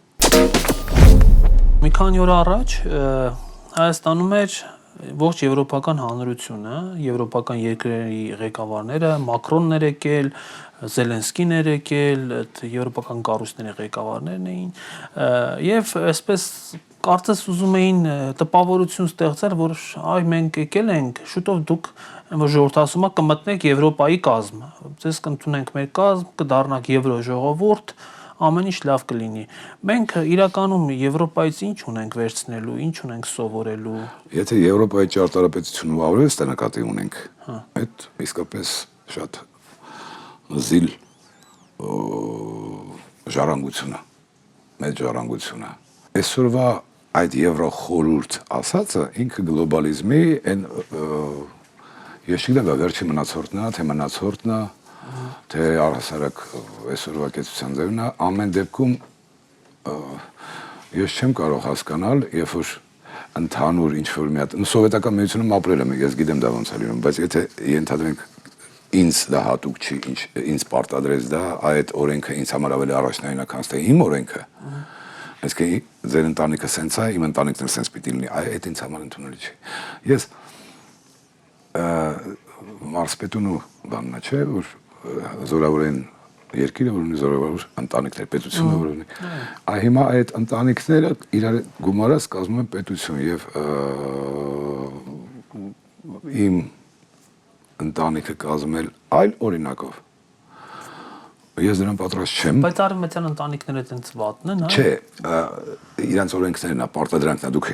Մի քանի օր առաջ Հայաստանում էր ողջ եվրոպական հանրությունը, եվրոպական երկրների ղեկավարները, Մակրոնն էր եկել, Զելենսկին էր եկել, այդ եվրոպական կառույցների ղեկավարներն էին, եւ այսպես կարծես ուզում էին տպավորություն ստեղծել, որ այ մենք եկել ենք, շուտով դուք որ ժողովուրդը ասում է կմտնեք Եվրոպայի կազմ, ձեզ կընդունենք մեր կազմ, կդառնաք եվրո ժողովուրդ, ամեն ինչ լավ կլինի։ Մենք իրականում Եվրոպայից ինչ ունենք վերցնելու, ինչ ունենք սովորելու։ Եթե Եվրոպայի ճարտարապետությունը ավելից նկատի ունենք, այդ իսկապես շատ զիլ ժառանգությունը, մեծ ժառանգությունը։ Այսօրվա այդ Եվրոխորհուրդ ասածը ինքը գլոբալիզմի այն ես չգիտեմ վերջի մնացորդն է, թե մնացորդն է, թե առհասարակ այսօրվա կեցության ձևն է, ամեն դեպքում ես չեմ կարող հասկանալ, երբ որ ընդհանուր ինչ-որ մի հատ սովետական միությունում ապրել եմ, ես գիտեմ դա ոնց է լինում, բայց եթե ենթադրենք ինձ դա հատուկ չի, ինձ պարտադրեց դա, այդ օրենքը ինձ համար ավելի առաջնային է, քան թե իմ օրենքը, այսինքն ձեր ընտանիքը սենց է, իմ ընտանիքն էլ սենց պիտի լինի, այդ ինձ համար ընդունելի չի։ Ես մարզպետունու բանն է, չէ, որ զորավոր են երկիրը, որ ունի զորավոր ընտանիքներ, պետությունը, որ ունի։ Հիմա այդ ընտանիքները իրար գումարած կազմում են պետություն եւ իմ ընտանիքը կազմել այլ օրինակով։ Ես դրան պատրաստ չեմ։ Բայց արևմտյան ընտանիքները այդպես վատն են, հա։ Չէ, իրանց օրենքներն է, պարտադրանքն է, դուք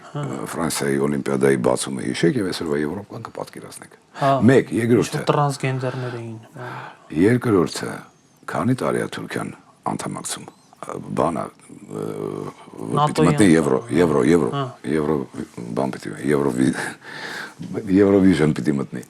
Ֆրանսիայի օլիմպիադայի բացումը հիշեք եւ այսօրվա Եվրոպան կպատկերացնեք։ Մեկ, երկրորդը տրանսգենդերներ էին։ Երկրորդը քանի տարի է Թուրքիան անդամակցում։ Բանա պիտի մտնի եվրո բան պիտի Եվրովիժն պիտի մտնի։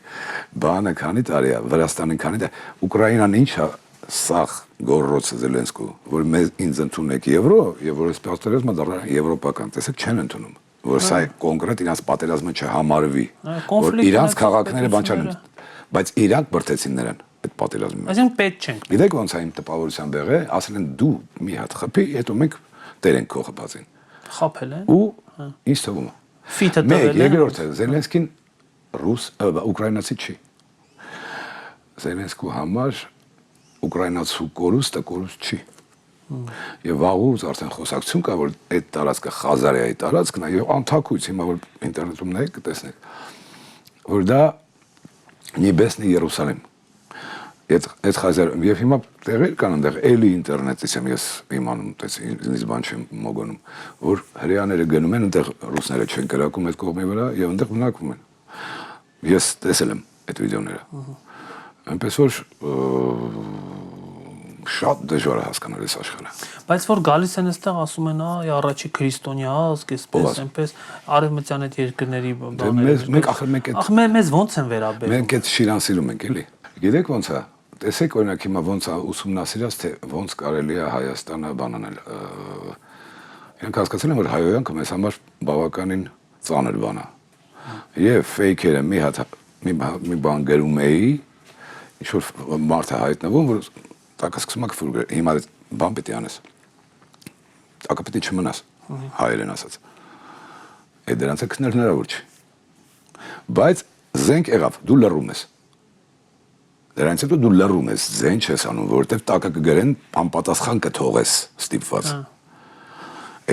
Բանը քանի տարի է, Վրաստանին քանի տարի, Ուկրաինան ինչ է սաղ գորրոցը Զելենսկու, որ մեզ ինձ ընդունեք եվրո, եւ որ այսպես պատերազմը դառնա եվրոպական, տեսեք չեն ընդունում, որ սա կոնկրետ իրանց պատերազմը չհամարվի, որ իրանց քաղաքները բան չեն, բայց իրանք բրդեցին նրան այդ պատերազմը։ Այսինքն պետք չենք։ Գիտեք ոնց է իմ տպավորության բեղը, ասել են դու մի հատ խփի, հետո մենք տեր ենք քո խփածին։ Խափել են։ Ու ինչ թվում է։ Ֆիթը տվել են։ Երկրորդը Զելենսկին ռուս, ուկրաինացի չի։ Զելենսկու համար ուկրաինացու կորուստը կորուստ չի։ Եվ վաղուց արդեն խոսակցություն կա, որ այդ տարածքը Խազարիայի տարածքն է եւ անթակույց հիմա որ ինտերնետում նայեք կտեսնեք, որ դա Նեբեսնի Երուսալեմ։ Այդ Խազարիայում եւ հիմա տեղեր կան այնտեղ էլի ինտերնետից եմ ես իմանում, տես ինձ բան չեմ մոգոնում, որ հрьяաները գնում են այնտեղ ռուսները չեն կրակում այդ կողմի վրա եւ այնտեղ մնակվում են։ Ես տեսել եմ այդ վիդեոները։ Այնպես որ շատ դժվար է հասկանալ այս աշխարհը։ Բայց որ գալիս են այստեղ ասում են, առաջի քրիստոնյա ազգ, այսպես, այնպես արևմտյան այդ երկրների բաները։ Մենք ախր մենք այդ մեզ ոնց են վերաբերում։ Մենք այդ շիրան սիրում ենք, էլի։ Գիտեք ոնց է։ Տեսեք օրինակ հիմա ոնց է ուսումնասիրած, թե ոնց կարելի է Հայաստանը բանանել։ Իրանք հասկացել են, որ հայոյանքը մեզ համար բավականին ծանր բան է։ Եվ ֆեյքերը մի բան գրում էի, ինչ որ մարդ է հայտնվում, որ տակը սկսում է քֆուր գրել, հիմա բան պետք է անես։ Տակը պետք է չմնաս, հայերեն ասած։ Այդ դրանց է քնել հնարավոր չի։ Բայց զենք եղավ, դու լռում ես։ Դրանից հետո դու լռում ես, զեն չես անում, որովհետև տակը կգրեն, անպատասխան կթողես ստիպված։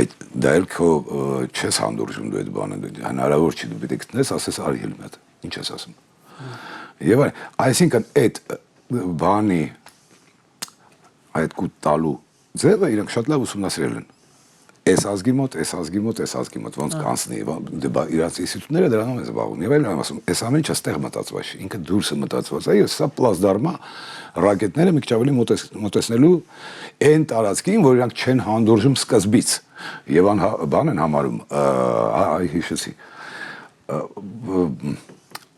Այդ դա էլ քո չես հանդուրժում դու այդ բանը, հնարավոր չի դու պետք է գտնես, ասես արի հել մետ, ինչ ես ասում։ Եվ այսինքն այդ բանի այդ կուտ տալու ձևը իրանք շատ լավ ուսումնասիրել են։ Այս ազգի մոտ, ոնց կանցնի, իրաց ինստիտուտները դրանով են զբաղվում։ Եվ այլ եմ ասում, այս ամեն ինչը ստեղ մտածված չի, ինքը դուրսը մտածված է, սա պլազդարմա ռակետները մի քիչ ավելի մոտեցնելու այն տարածքին, որ իրանք չեն հանդուրժում սկզբից։ Եվ բան են համարում, հիշեցի,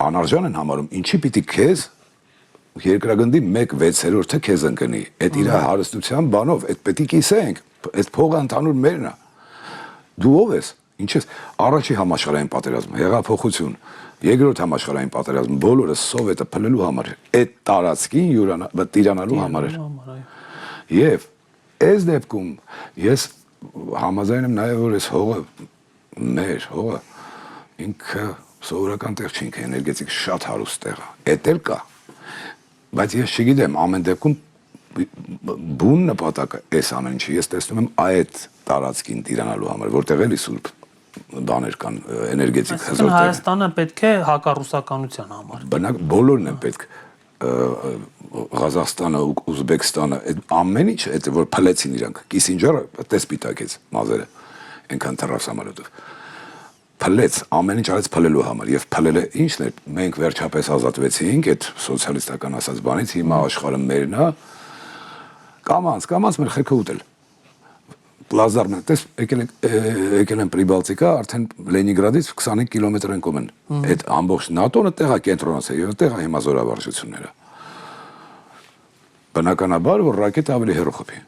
անարժան են համարում, ինչի պիտի քեզ երկրագնդի 1/6 քեզ ընկնի, այդ իր հարստության բանով, այդ պետք է կիսենք, այդ փողը ընդհանուր մերն է։ Դու ով ես, ինչ ես, առաջի համաշխարհային պատերազմը, հեղափոխություն, երկրորդ համաշխարհային պատերազմը, բոլորը սովետը փլելու համար, այդ տարածքին տիրանալու համար էր։ Եվ այս դեպքում ես համաձայն եմ նաև որ այս հողը մեր հողը ինքը սովորական տեղ չի, ինքը էներգետիկ շատ հարուստ տեղ է։ Էդ էլ կա։ Բայց ես չգիտեմ ամեն դեպքում բուն նպատակը այս ամեն ինչի ես տեսնում եմ այդ տարածքին տիրանալու համար, որտեղ էլի սուրբ բաներ կան էներգետիկ հզոր տեղ։ Հայաստանը պետք է հակառուսականության համար։ Բնակ բոլորն են պետք Ղազախստանը, Ուզբեկստանը, այդ ամեն ինչ, այդ որ փլեցին իրանք, Կիսինջարը տես պիտակեց մազերը, այնքան թռավ սամալյոտով։ Փլեց, ամեն ինչ արեց փլելու համար եւ փլելը ինչն է, մենք վերջապես ազատվեցինք այդ սոցիալիստական ասած բանից, հիմա աշխարհը մերն է, կամած մեր խելքը ուտել։ Լազարն տես եկել են Պրիբալտիկա, արդեն Լենինգրադից 25 կիլոմետր են կոմեն։ Այդ ամբողջ ՆԱՏՕ-ն տեղ է կենտրոնացել եւ տեղ է հիմա զորավարժությունները։ Բնականաբար որ ռակետը ավելի հեռու խփի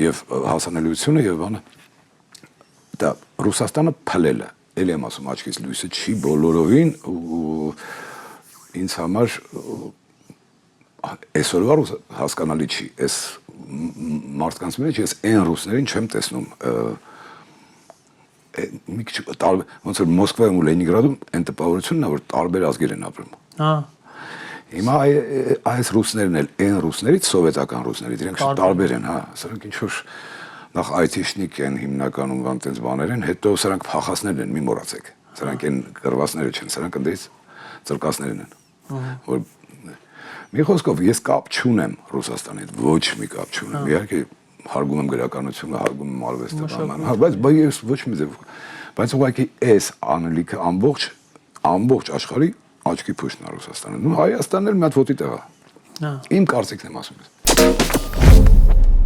եւ հասանելիությունը եւ բանը դա Ռուսաստանը փլելը էլի եմ ասում աչքից լույսը չի բոլորովին ու ինձ համար այսօրվա հասկանալի չի այս մարդկանց մեջ ես այն ռուսներին չեմ տեսնում մի քիչ ոնց որ Մոսկվայում ու Լենինգրադում այն տպավորությունն է որ տարբեր ազգեր են ապրում հիմա այս ռուսներն էլ այն ռուսներից սովետական ռուսներից իրենք տարբեր են հա սրանք ինչ որ նախ IT-շնիկ են հիմնականում բան տենց բաներ են հետո սրանք փախասներն են մի մոռացեք սրանք են կրվածները չեն սրանք ընդից ծրկասներն են որ մի խոսքով ես կապ չունեմ Ռուսաստանի հետ ոչ մի կապ չունեմ իհարկե հարգում եմ գրականությունը հարգում եմ արվեստը բայց ես ոչ մի ձև բայց ուղղակի այս անելիքը ամբողջ աշխարհի աչքի փոշն է Ռուսաստանը ու Հայաստանն էլ մի հատ ոտի տեղ է իմ կարծիքն եմ ասում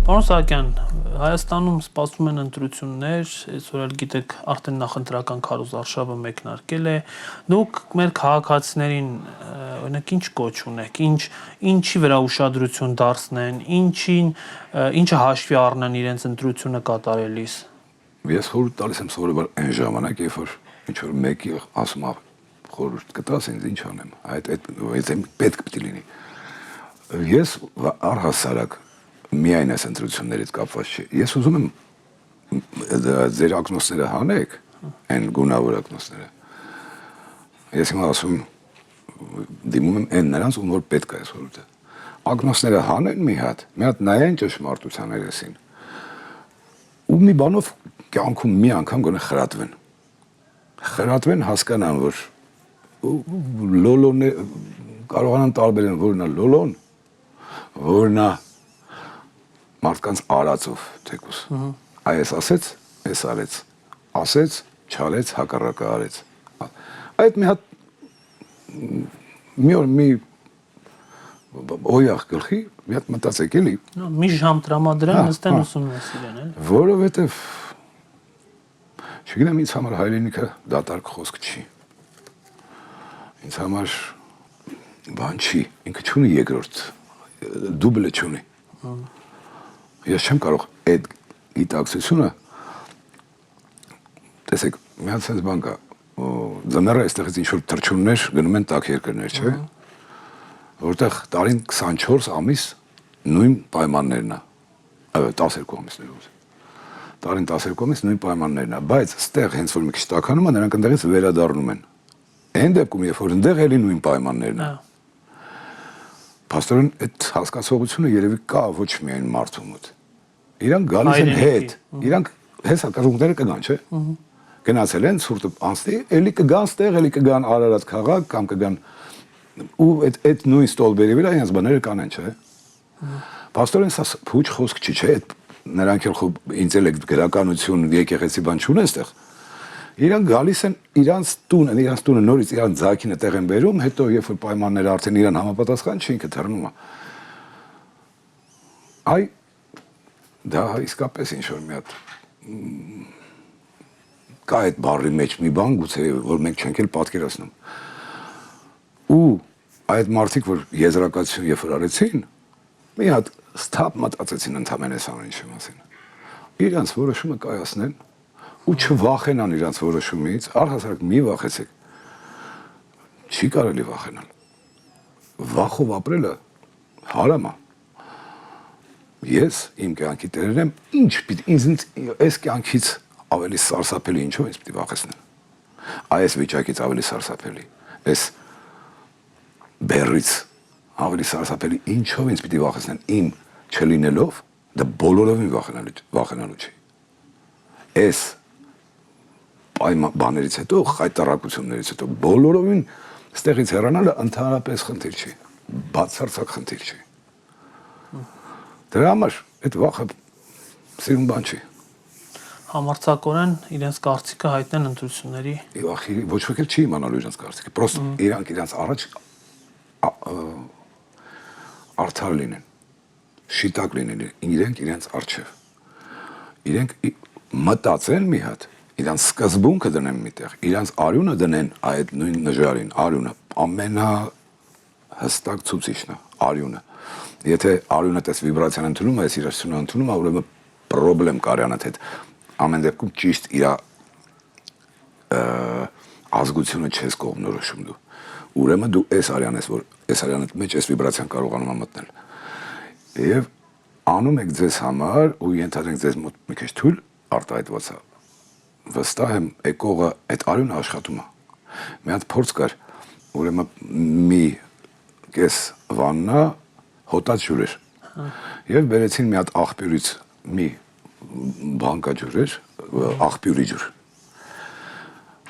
Պարոն Սահակյան, Հայաստանում սպասվում են ընտրություններ, այսօր էլ գիտեք, արդեն նախընտրական քարոզարշավը մեկնարկել է։ Դուք մեր քաղաքացիներին օրինակ ինչ կոչ ունեք, ինչի վրա ուշադրություն դարձնեն, ինչը հաշվի առնեն իրենց ընտրությունը կատարելիս։ Ես խորհուրդ տալիս եմ սովորաբար այն ժամանակ, երբ որ ինչ որ մեկի ասում է խորհուրդ կտաս ինձ ինչ անեմ, այդ պետք պիտի լինի։ Ես առհասարակ միայն այս ընտրություններից կապված չի։ Ես ուզում եմ ձեր ակնոցները հանեք, այն գունավոր ակնոցները։ Ես հիմա ասում դիմում եմ այն նրանց, ում որ պետք է այս խորհուրդը։ Ակնոցները հանեն մի հատ նայեն ճշմարտության երեսին։ Ու մի բանով կյանքում մի անգամ գոնե խրատվեն։ Խրատվեն հասկանան, որ լոլոն կարողանան տարբերեն որն է լոլոն, որն է մարդկանց արածով թեկուս այս ասեց, այս արեց, ասեց, չարեց, հակառակը արեց։ Այդ մի հատ մի օյախ գլխի մի հատ մտածեք էլի։ Մի ժամ տրամադրեն, նստեն ուսումնասիրեն, էլ։ Որովհետև չգիտեմ ինձ համար հայրենիքը դատարկ խոսք չի։ Ինձ համար բան չի, ինքը չունի երկրորդ, դուբլը չունի։ Ես չեմ կարող այդ գիտակցությունը տեսեք, մի հատ sense բան կա, ձմեռը այստեղից ինչ-որ թռչուններ գնում են տաք երկրներ, չէ՞, որտեղ տարին 24 ամիս նույն պայմաններն է, 12 ամիսներ ուզի, տարին 12 ամիս նույն պայմաններն է, բայց ստեղ հենց որ մի քիչ տաքանում է, նրանք ընդեղից վերադառնում են, այն դեպքում, երբ որ ընդեղ էլի նույն պայմաններն է, փաստորեն այդ հասկացողությունը երևի կա ոչ միայն մարդու մոտ, իրանք գալիս են հետ, իրանք հեսա կժունգները կգան, չէ, գնացել են, ցուրտը անցնի, էլի կգան ստեղ, էլի կգան Արարատ քաղաք, կամ կգան, ու այդ նույն ստոլբերի վրա իրենց բաները կանեն, չէ, փաստորեն սա փուչ խոսք չի, չէ, նրանք էլ ինտելեկտ, գրականություն, եկեղեցի բան չունեն ստեղ, իրանք գալիս են իրանց տունը նորից իրանց ձագինը տեղ են բերում, հետո երբ որ պայմանները արդեն իրան համապատասխան չի, ինքը թռնում է, այ դա իսկապես ինչ-որ մի հատ կա այդ բառի մեջ մի բան գուցե, որ մենք չենք էլ պատկերացնում։ Ու այդ մարդիկ, որ եզրակացություն երբ որ արեցին, մի հատ ստապ մտածեցին ընդամենը այս ամեն ինչի մասին։ Իրանց որոշումը կայացնեն ու չվախենան իրանց որոշումից, առհասարակ մի վախեցեք։ Չի կարելի վախենալ։ Վախով ապրելը հարամ է։ ես իմ կյանքի տերերն եմ, ինչ պիտի ինձ այս կյանքից ավելի սարսափելի ինչով ինձ պիտի վախեցնեն։ Այս վիճակից ավելի սարսափելի, այս բերից ավելի սարսափելի ինչով ինձ պիտի վախեցնեն իմ չլինելով, դա բոլորովին վախենալու չի։ Այս բաներից հետո, խայտարակություններից հետո բոլորովին ստեղից հեռանալը ընդհանրապես խնդիր չի, բացարձակ խնդիր չի։ Դրա համար այդ վախը սիրուն բան չի։ Համարձակորեն իրենց կարծիքը հայտնեն ընտրությունների։ Ոչ ոք էլ չի իմանալու իրենց կարծիքը, պրոստը իրանք իրենց առաջ արդար լինեն, շիտակ լինեն իրենք իրենց առջև։ Իրենք մտածեն մի հատ, իրանց սկզբունքը դնեն միտեղ, իրանց արյունը դնեն այդ նույն նժարին, արյունը ամենահստակ ցուցիչն է, արյունը։ Եթե արյունը տես վիբրացիան ընդունում է, այս երաժշտությունը ընդունում է, ուրեմն պրոբլեմ կա իրանց հետ։ Ամեն դեպքում ճիշտ իր ազգությունը չես կողմնորոշում դու։ Ուրեմն դու այս արյան ես, որ այս արյանը մեջ այս վիբրացիան կարողանում է մտնել։ Եվ անում եք ձեզ համար ու ենթադրենք ձեզ մոտ մի քիչ թույլ արտահայտված է։ Վստահ եմ եկողը այդ արյունը աշխատում է։ Մի հատ փորձ կար, ուրեմն մի կես վաննա հոտած ջուր էր։ Եվ բերեցին մի հատ աղբյուրից մի բանկա ջուր էր, աղբյուրի ջուր։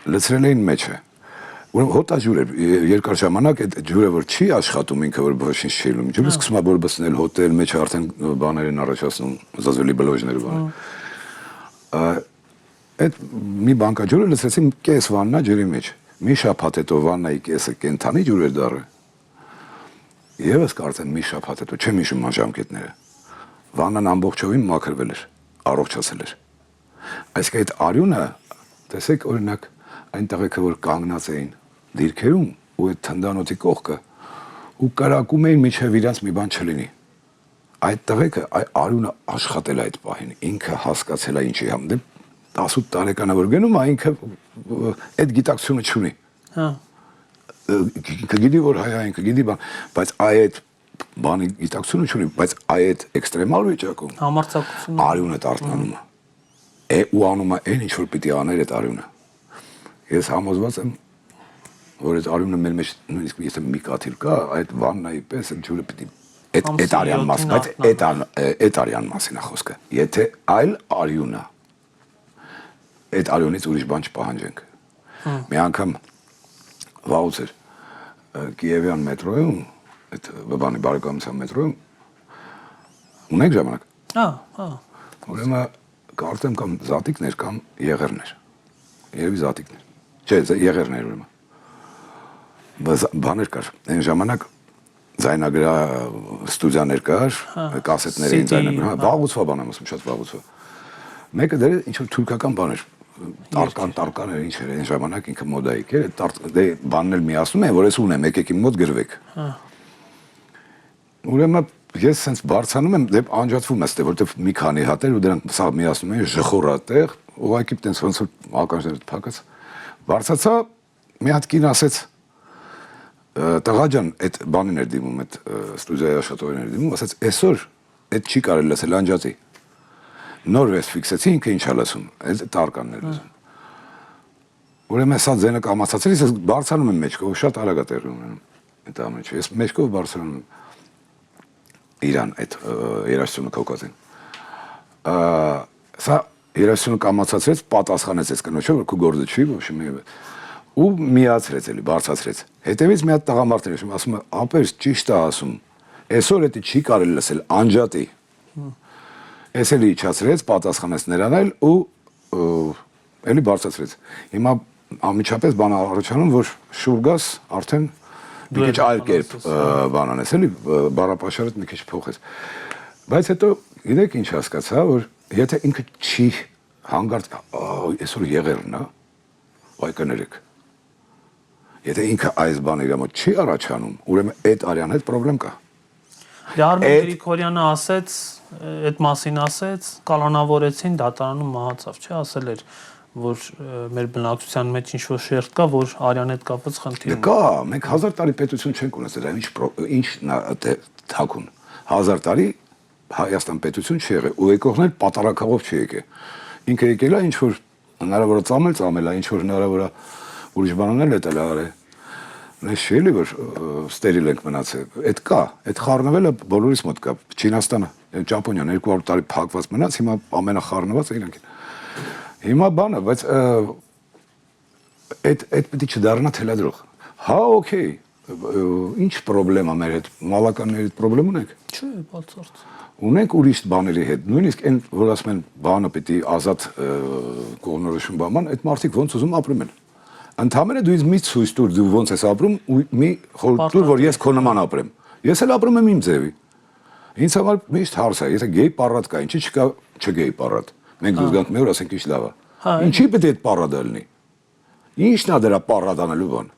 Լցրել էին մեջը։ Ուրեմն հոտած ջուր էր, երկար ժամանակ այդ ջուրը որ չի աշխատում ինքը որ ոչինչ չի լում, ջուրը սկսում է բորբսնել, հոտել, մեջը արդեն բաներ են առաջացնում, զազվելի բլոժներ ու բաներ։ Այդ մի բանկա ջուրը լցրեցին կես վաննա ջրի մեջ։ Մի շաբաթ հետո վաննայի կեսը կենթանի ջուր էր դառը։ Եվս կարծեմ մի շաբաթ հետո չեմ հիշում ժամկետները։ Վաննան ամբողջովին մաքրվել էր, առողջացել էր։ Այսինքն այդ արյունը, տեսեք օրինակ այն տղեկը որ կանգնած էին դիրքերում ու այդ թնդանոթի կողքը ու կարակում էին միջև իրանց մի բան չլինի։ Այդ տղեկը արյունը աշխատել է այդ պահին, ինքը հասկացել է ինչի հանդեպ 18 տարեկանա որ գնում է, ինքը այդ գիտակցությունը չունի։ Հա։ Գիտի որ հայ ինքը գիտի բան, բայց այդ բանի գիտակցությունը չունի, բայց այդ էքստրեմալ վիճակում համարձակությունը արյունը տարտանում է։ Ու անում է այն ինչ որ պիտի աներ այդ արյունը։ Ես համոզված եմ, որ այդ արյունը մեր մեջ նույնիսկ եթե մի կաթիլ կա, այդ վաննայի պես ջուրը պիտի այդ արյան մաս, բայց այդ արյան մասին է խոսքը։ Եթե այլ արյունը այդ արյունից ուրիշ բան չպահանջենք։ Մի անգամ վաղուց էր Կիևյան մետրոյում, այդ բանի բարեկամության մետրոյում ունենք ժամանակ։ Հա։ Ուրեմն կարծեմ կամ զատիկներ կամ եղերներ։ Երևի զատիկներ։ Չէ, եղերներ ուրեմն։ Բաներ կար։ Այն ժամանակ ձայնագրա ստուդիաներ կար, կասետներ էին ձայնագրում, վաղուց բան եմ ասում, շատ վաղուց։ Մեկը դեր ինչ որ թուրքական բաներ, տարկան էր ինչ էր, այն ժամանակ ինքը մոդայիկ էր, դե բանն էլ միացնում են, որ ես ունեմ, եկեք իմ մոտ գրվեք։ Ուրեմն ես sense բարձանում եմ, դե անջատվում եմ, որտեվ մի քանի հատ էր ու դրանք սա միացնում են ժխորատեղ, ուղղակի տենց ոնց որ ականջները փակած։ Բարձացա, մի հատ կին ասեց տղա ջան, այդ բանին էր դիմում, այդ ստուդիայի աշխատողին էր դիմում, ասեց այսօր այդ չի կարելի լսել անջատի։ Նոր վես ֆիքսեցի ինքը ինչ է լսում, այդ տարկանն էր լսում։ Ուրեմն սա ձենը կամացածելիս ես բարձրանում եմ մեջքով, շատ արագ է տեղի ունենում այդ ամենը։ Ես մեջքով բարձրանում եմ իրան այդ երաժշտությունը կոկազին։ Սա երաժշտությունը կամացածրեց, պատասխանեց այս կնոջը, որ քո գործը չի, ոչ մի ու միացրեց էլի, բարձրացրեց։ Հետևից մի հատ տղամարդ էր ասում, ապեր ճիշտ է ասում։ Այսօր դա չի կարելի լսել, անջատի։ Ես էլի իջացրեց, պատասխանեց նրան էլ ու էլի բարձրացրեց։ Հիմա անմիջապես բան առաջանում, որ շուրգաս արդեն մի քիչ այլ կերպ բան անես, էլի բառապաշարդ մի քիչ փոխեց։ Բայց հետո գիտեք ինչ հասկացա, որ եթե ինքը չի հանգարց, այսօր եղերն է, այ կներեք։ Եթե ինքը այս բանը իր մոտ չի առաջանում, ուրեմն այդ արյան հետ խնդրեմ կա։ Դե Արմեն Գրիգորյանը ասեց, այդ մասին ասեց, կալանավորեցին, դատարանում մահացավ, չէ՞, ասել էր, որ մեր բնակչության մեջ ինչ-որ շերտ կա, որ արյան հետ կապված խնդիր ունի։ Կա, մենք 1000 տարի պետություն չենք ունեցել, ինչ թաքուն։ 1000 տարի Հայաստան պետություն չի եղել ու եկողներ պատարակաղով չի եկել։ Ինքը եկել է ինչ որ հնարավոր է ծամել, ինչ որ հնարավոր է ուրիշ բաներ է տել արել։ Ես չէի որ ստերիլ ենք մնացել։ Այդ կա, այդ խառնվելը բոլորիս մոտ կա։ Չինաստանը, Ճապոնիան 200 տարի փակված մնաց, հիմա ամենախառնված է իրանք։ Հիմա բանը, բայց այդ պետք է չդառնա թելադրող։ Հա, օքեյ։ Ինչ խնդրեմ է մեր հետ, մալականների հետ խնդրեմ ունենք։ Չէ, բացարձ։ Ունենք ուրիշ բաների հետ, նույնիսկ այն, որ ասում են, բանը պիտի ազատ կողմնորոշում բաման, այդ մարդիկ ոնց ուզում ապրում են։ Ընդհանրապես դու ինձ մի ցույց տուր, դու ոնց ես ապրում ու մի խորհուրդ տուր, որ ես քո նման ապրեմ։ Ես էլ ապրում եմ իմ ձևի։ Ինձ համար միշտ հարց է, եթե գեյ պարատ կա, ինչի չկա չգեյ պարատ։ Մենք դուք գանք մի օր ասենք ինչ լավ է։ Ինչի պետք է այդ պարադը լինի։ Ինչն է դրա պարադանելու բան։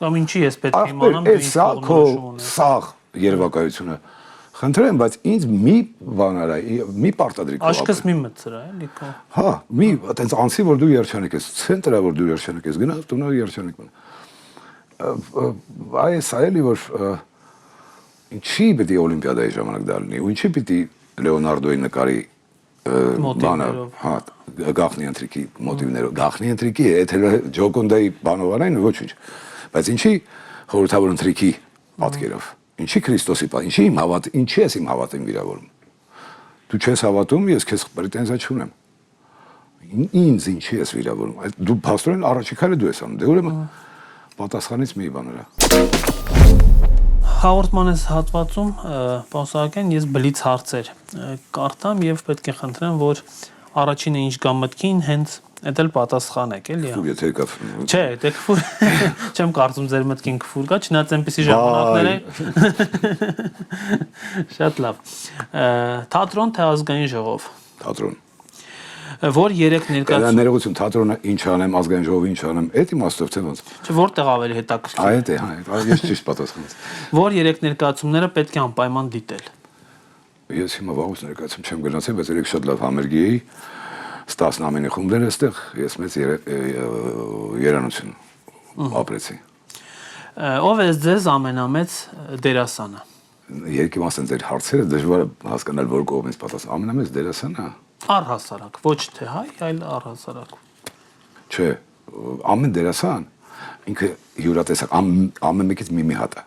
Կամ ինչի ես պետք է իմանամ, դու ինչ կողմնորոշում ունես։ Սաղ երևակայությունը։ Խնդրեմ, բայց ինձ մի բան արա, մի պարտադրի քո։ Աշկս մի մտցրա, էլի քո։ Հա, մի այտենց անցի որ դու երջանիկ ես, ցենտրա որ դու երջանիկ ես, գնա տունը երջանիկ մնա։ Այս այլի որ ինչի պիտի օլիմպիադայի ժամանակ դա լինի, ու ինչի պիտի Լեոնարդոյի նկարի բանը, հա, գախնի ընտրիկի մոտիվներով, գախնի ընտրիկի, այդ Ջոկոնդայի բանովանային ոչինչ, բայց ինչի խորհրդավոր ընտրիկի պատկերով, ինչի Քրիստոսի պատկերով, ինչի իմ հավատ, ինչի ես իմ հավատին վիրավորում։ Դու չես հավատում, ես քեզ պրետենզիա չունեմ։ Ինձ ինչի ես վիրավորում։ Դու փաստորեն առաջի քայլը դու ես անում։ Դե ուրեմն պատասխանից մի բան արա։ Հաղորդմանս հատվածում պարոն Սահակյան ես բլից հարցեր կարդամ եւ պետք է խնդրեմ, որ առաջինը ինչ գա մտքին, հենց այդ էլ պատասխանեք, էլի։ Եթե եկավ։ Չէ, դե քֆուր չեմ կարծում ձեր մտքին քֆուր կա, չնայած այնպեսի ժամանակներ է։ Շատ լավ։ Թատրոն թե ազգային ժողով։ Թատրոն։ Որ երեք ներկայացում։ Ներողություն, թատրոնը ինչ անեմ, ազգային ժողովը ինչ անեմ, այդ իմաստով թե ոնց։ Չէ, որտեղ ավելի հետաքրքիր։ Այդ է, հա, ես ճիշտ պատասխանեցի։ Որ երեք ներկայացումները պետք է անպայման դիտել։ Ես հիմա վաղուց ներկայացում չեմ գնացել, բայց երեք շատ լավ համերգի էի։ Ստասն ամենի խումբերը այստեղ, ես մեծ երանություն ապրեցի։ Ով է ձեզ ամենամեծ դերասանը։ Երկի մասն ձեր հարցերը դժվար է հասկանալ, որ կողմից պատասխան։ Ամենամեծ դերասանը Առհասարակ, ոչ թե հայ, այլ առհասարակ։ Չէ, ամեն դերասան ինքը յուրատեսակ, ամեն մեկից մի հատ է։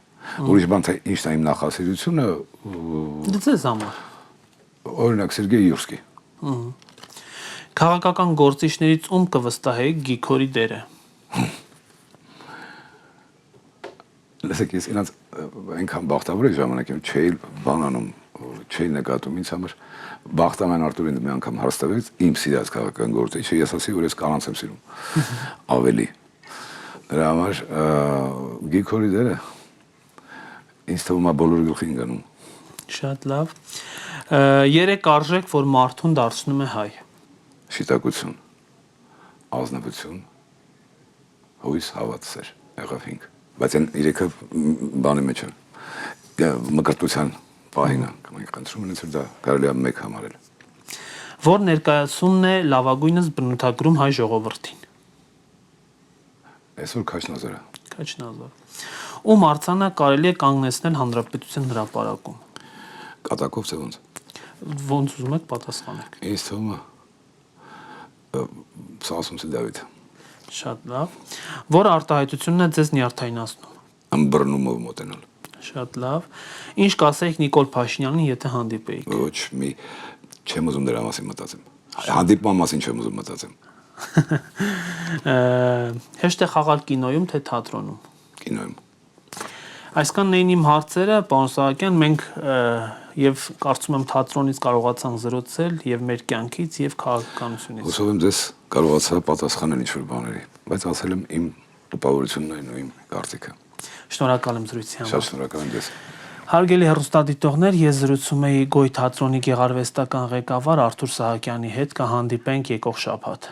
Ուրիշ բան թե ինչն է իմ նախասիրությունը։ Ձեզ համար։ Օրինակ Սերգեյ Յուրսկի։ Քաղաքական գործիչներից ում կվստահեիք Գիգորի դերը։ Լսեք, ես ինձ այնքան բախտավոր եմ ժամանակին չէի բանանում, չէի նկատում ինձ համար Բախտաման Արտուրին մի անգամ հարցրեց իմ սիրած քաղաքական գործիչը, ես ասի, որ ես կանանց եմ սիրում ավելի։ Դրա համար Գիգորի դերը ինձ թվում է բոլորի գլխին գնում։ Շատ լավ։ Երեք արժեք, որ մարդուն դարձնում է հայ։ Շիտակություն, ազնվություն, հույս, հավատ, սեր, եղավ 5։ Բայց այն երեքը բանի մեջ են, մկրտության պահինը, կամենք խնդրում ունեցր դա կարելի է մեկ համարել։ Որ ներկայացումն է լավագույնս բնութագրում հայ ժողովրդին։ Այսօր Քաչնազարը։ Քաչնազար։ Ում արձանը կարելի է կանգնեցնել Հանրապետության հրապարակում։ Կատակով թե ոնց։ Ոնց ուզում եք պատասխանեք։ Ինձ թվում է Սամսոնի Դավիթ։ Շատ լավ։ Որ արտահայտությունն է ձեզ նյարդայնացնում։ Ըմբռնումով մոտենալ։ Շատ լավ։ Ինչ կասեիք Նիկոլ Փաշինյանին, եթե հանդիպեիք։ Ոչ մի չեմ ուզում դրա մասին մտածեմ։ Հանդիպման մասին չեմ ուզում մտածեմ։ Հեշտ է խաղալ կինոյում թե թատրոնում։ Կինոյում։ Այսքանն էին իմ հարցերը, պարոն Սահակյան, մենք եւ կարծում եմ թատրոնից կարողացանք զրուցել եւ մեր կյանքից եւ քաղաքականությունից։ Հուսով եմ ձեզ կարողացա պատասխանել ինչ-որ բաների, բայց ասել եմ իմ տպավորությունն այն ու իմ կարծիքը։ Շնորհակալ եմ զրույցի համար։ Շատ շնորհակալ եմ ձեզ։ Հարգելի հեռուստադիտողներ, ես զրուցում էի Գոյ թատրոնի գեղարվեստական ղեկավար Արթուր Սահակյանի հետ, կհանդիպենք եկող շաբաթ։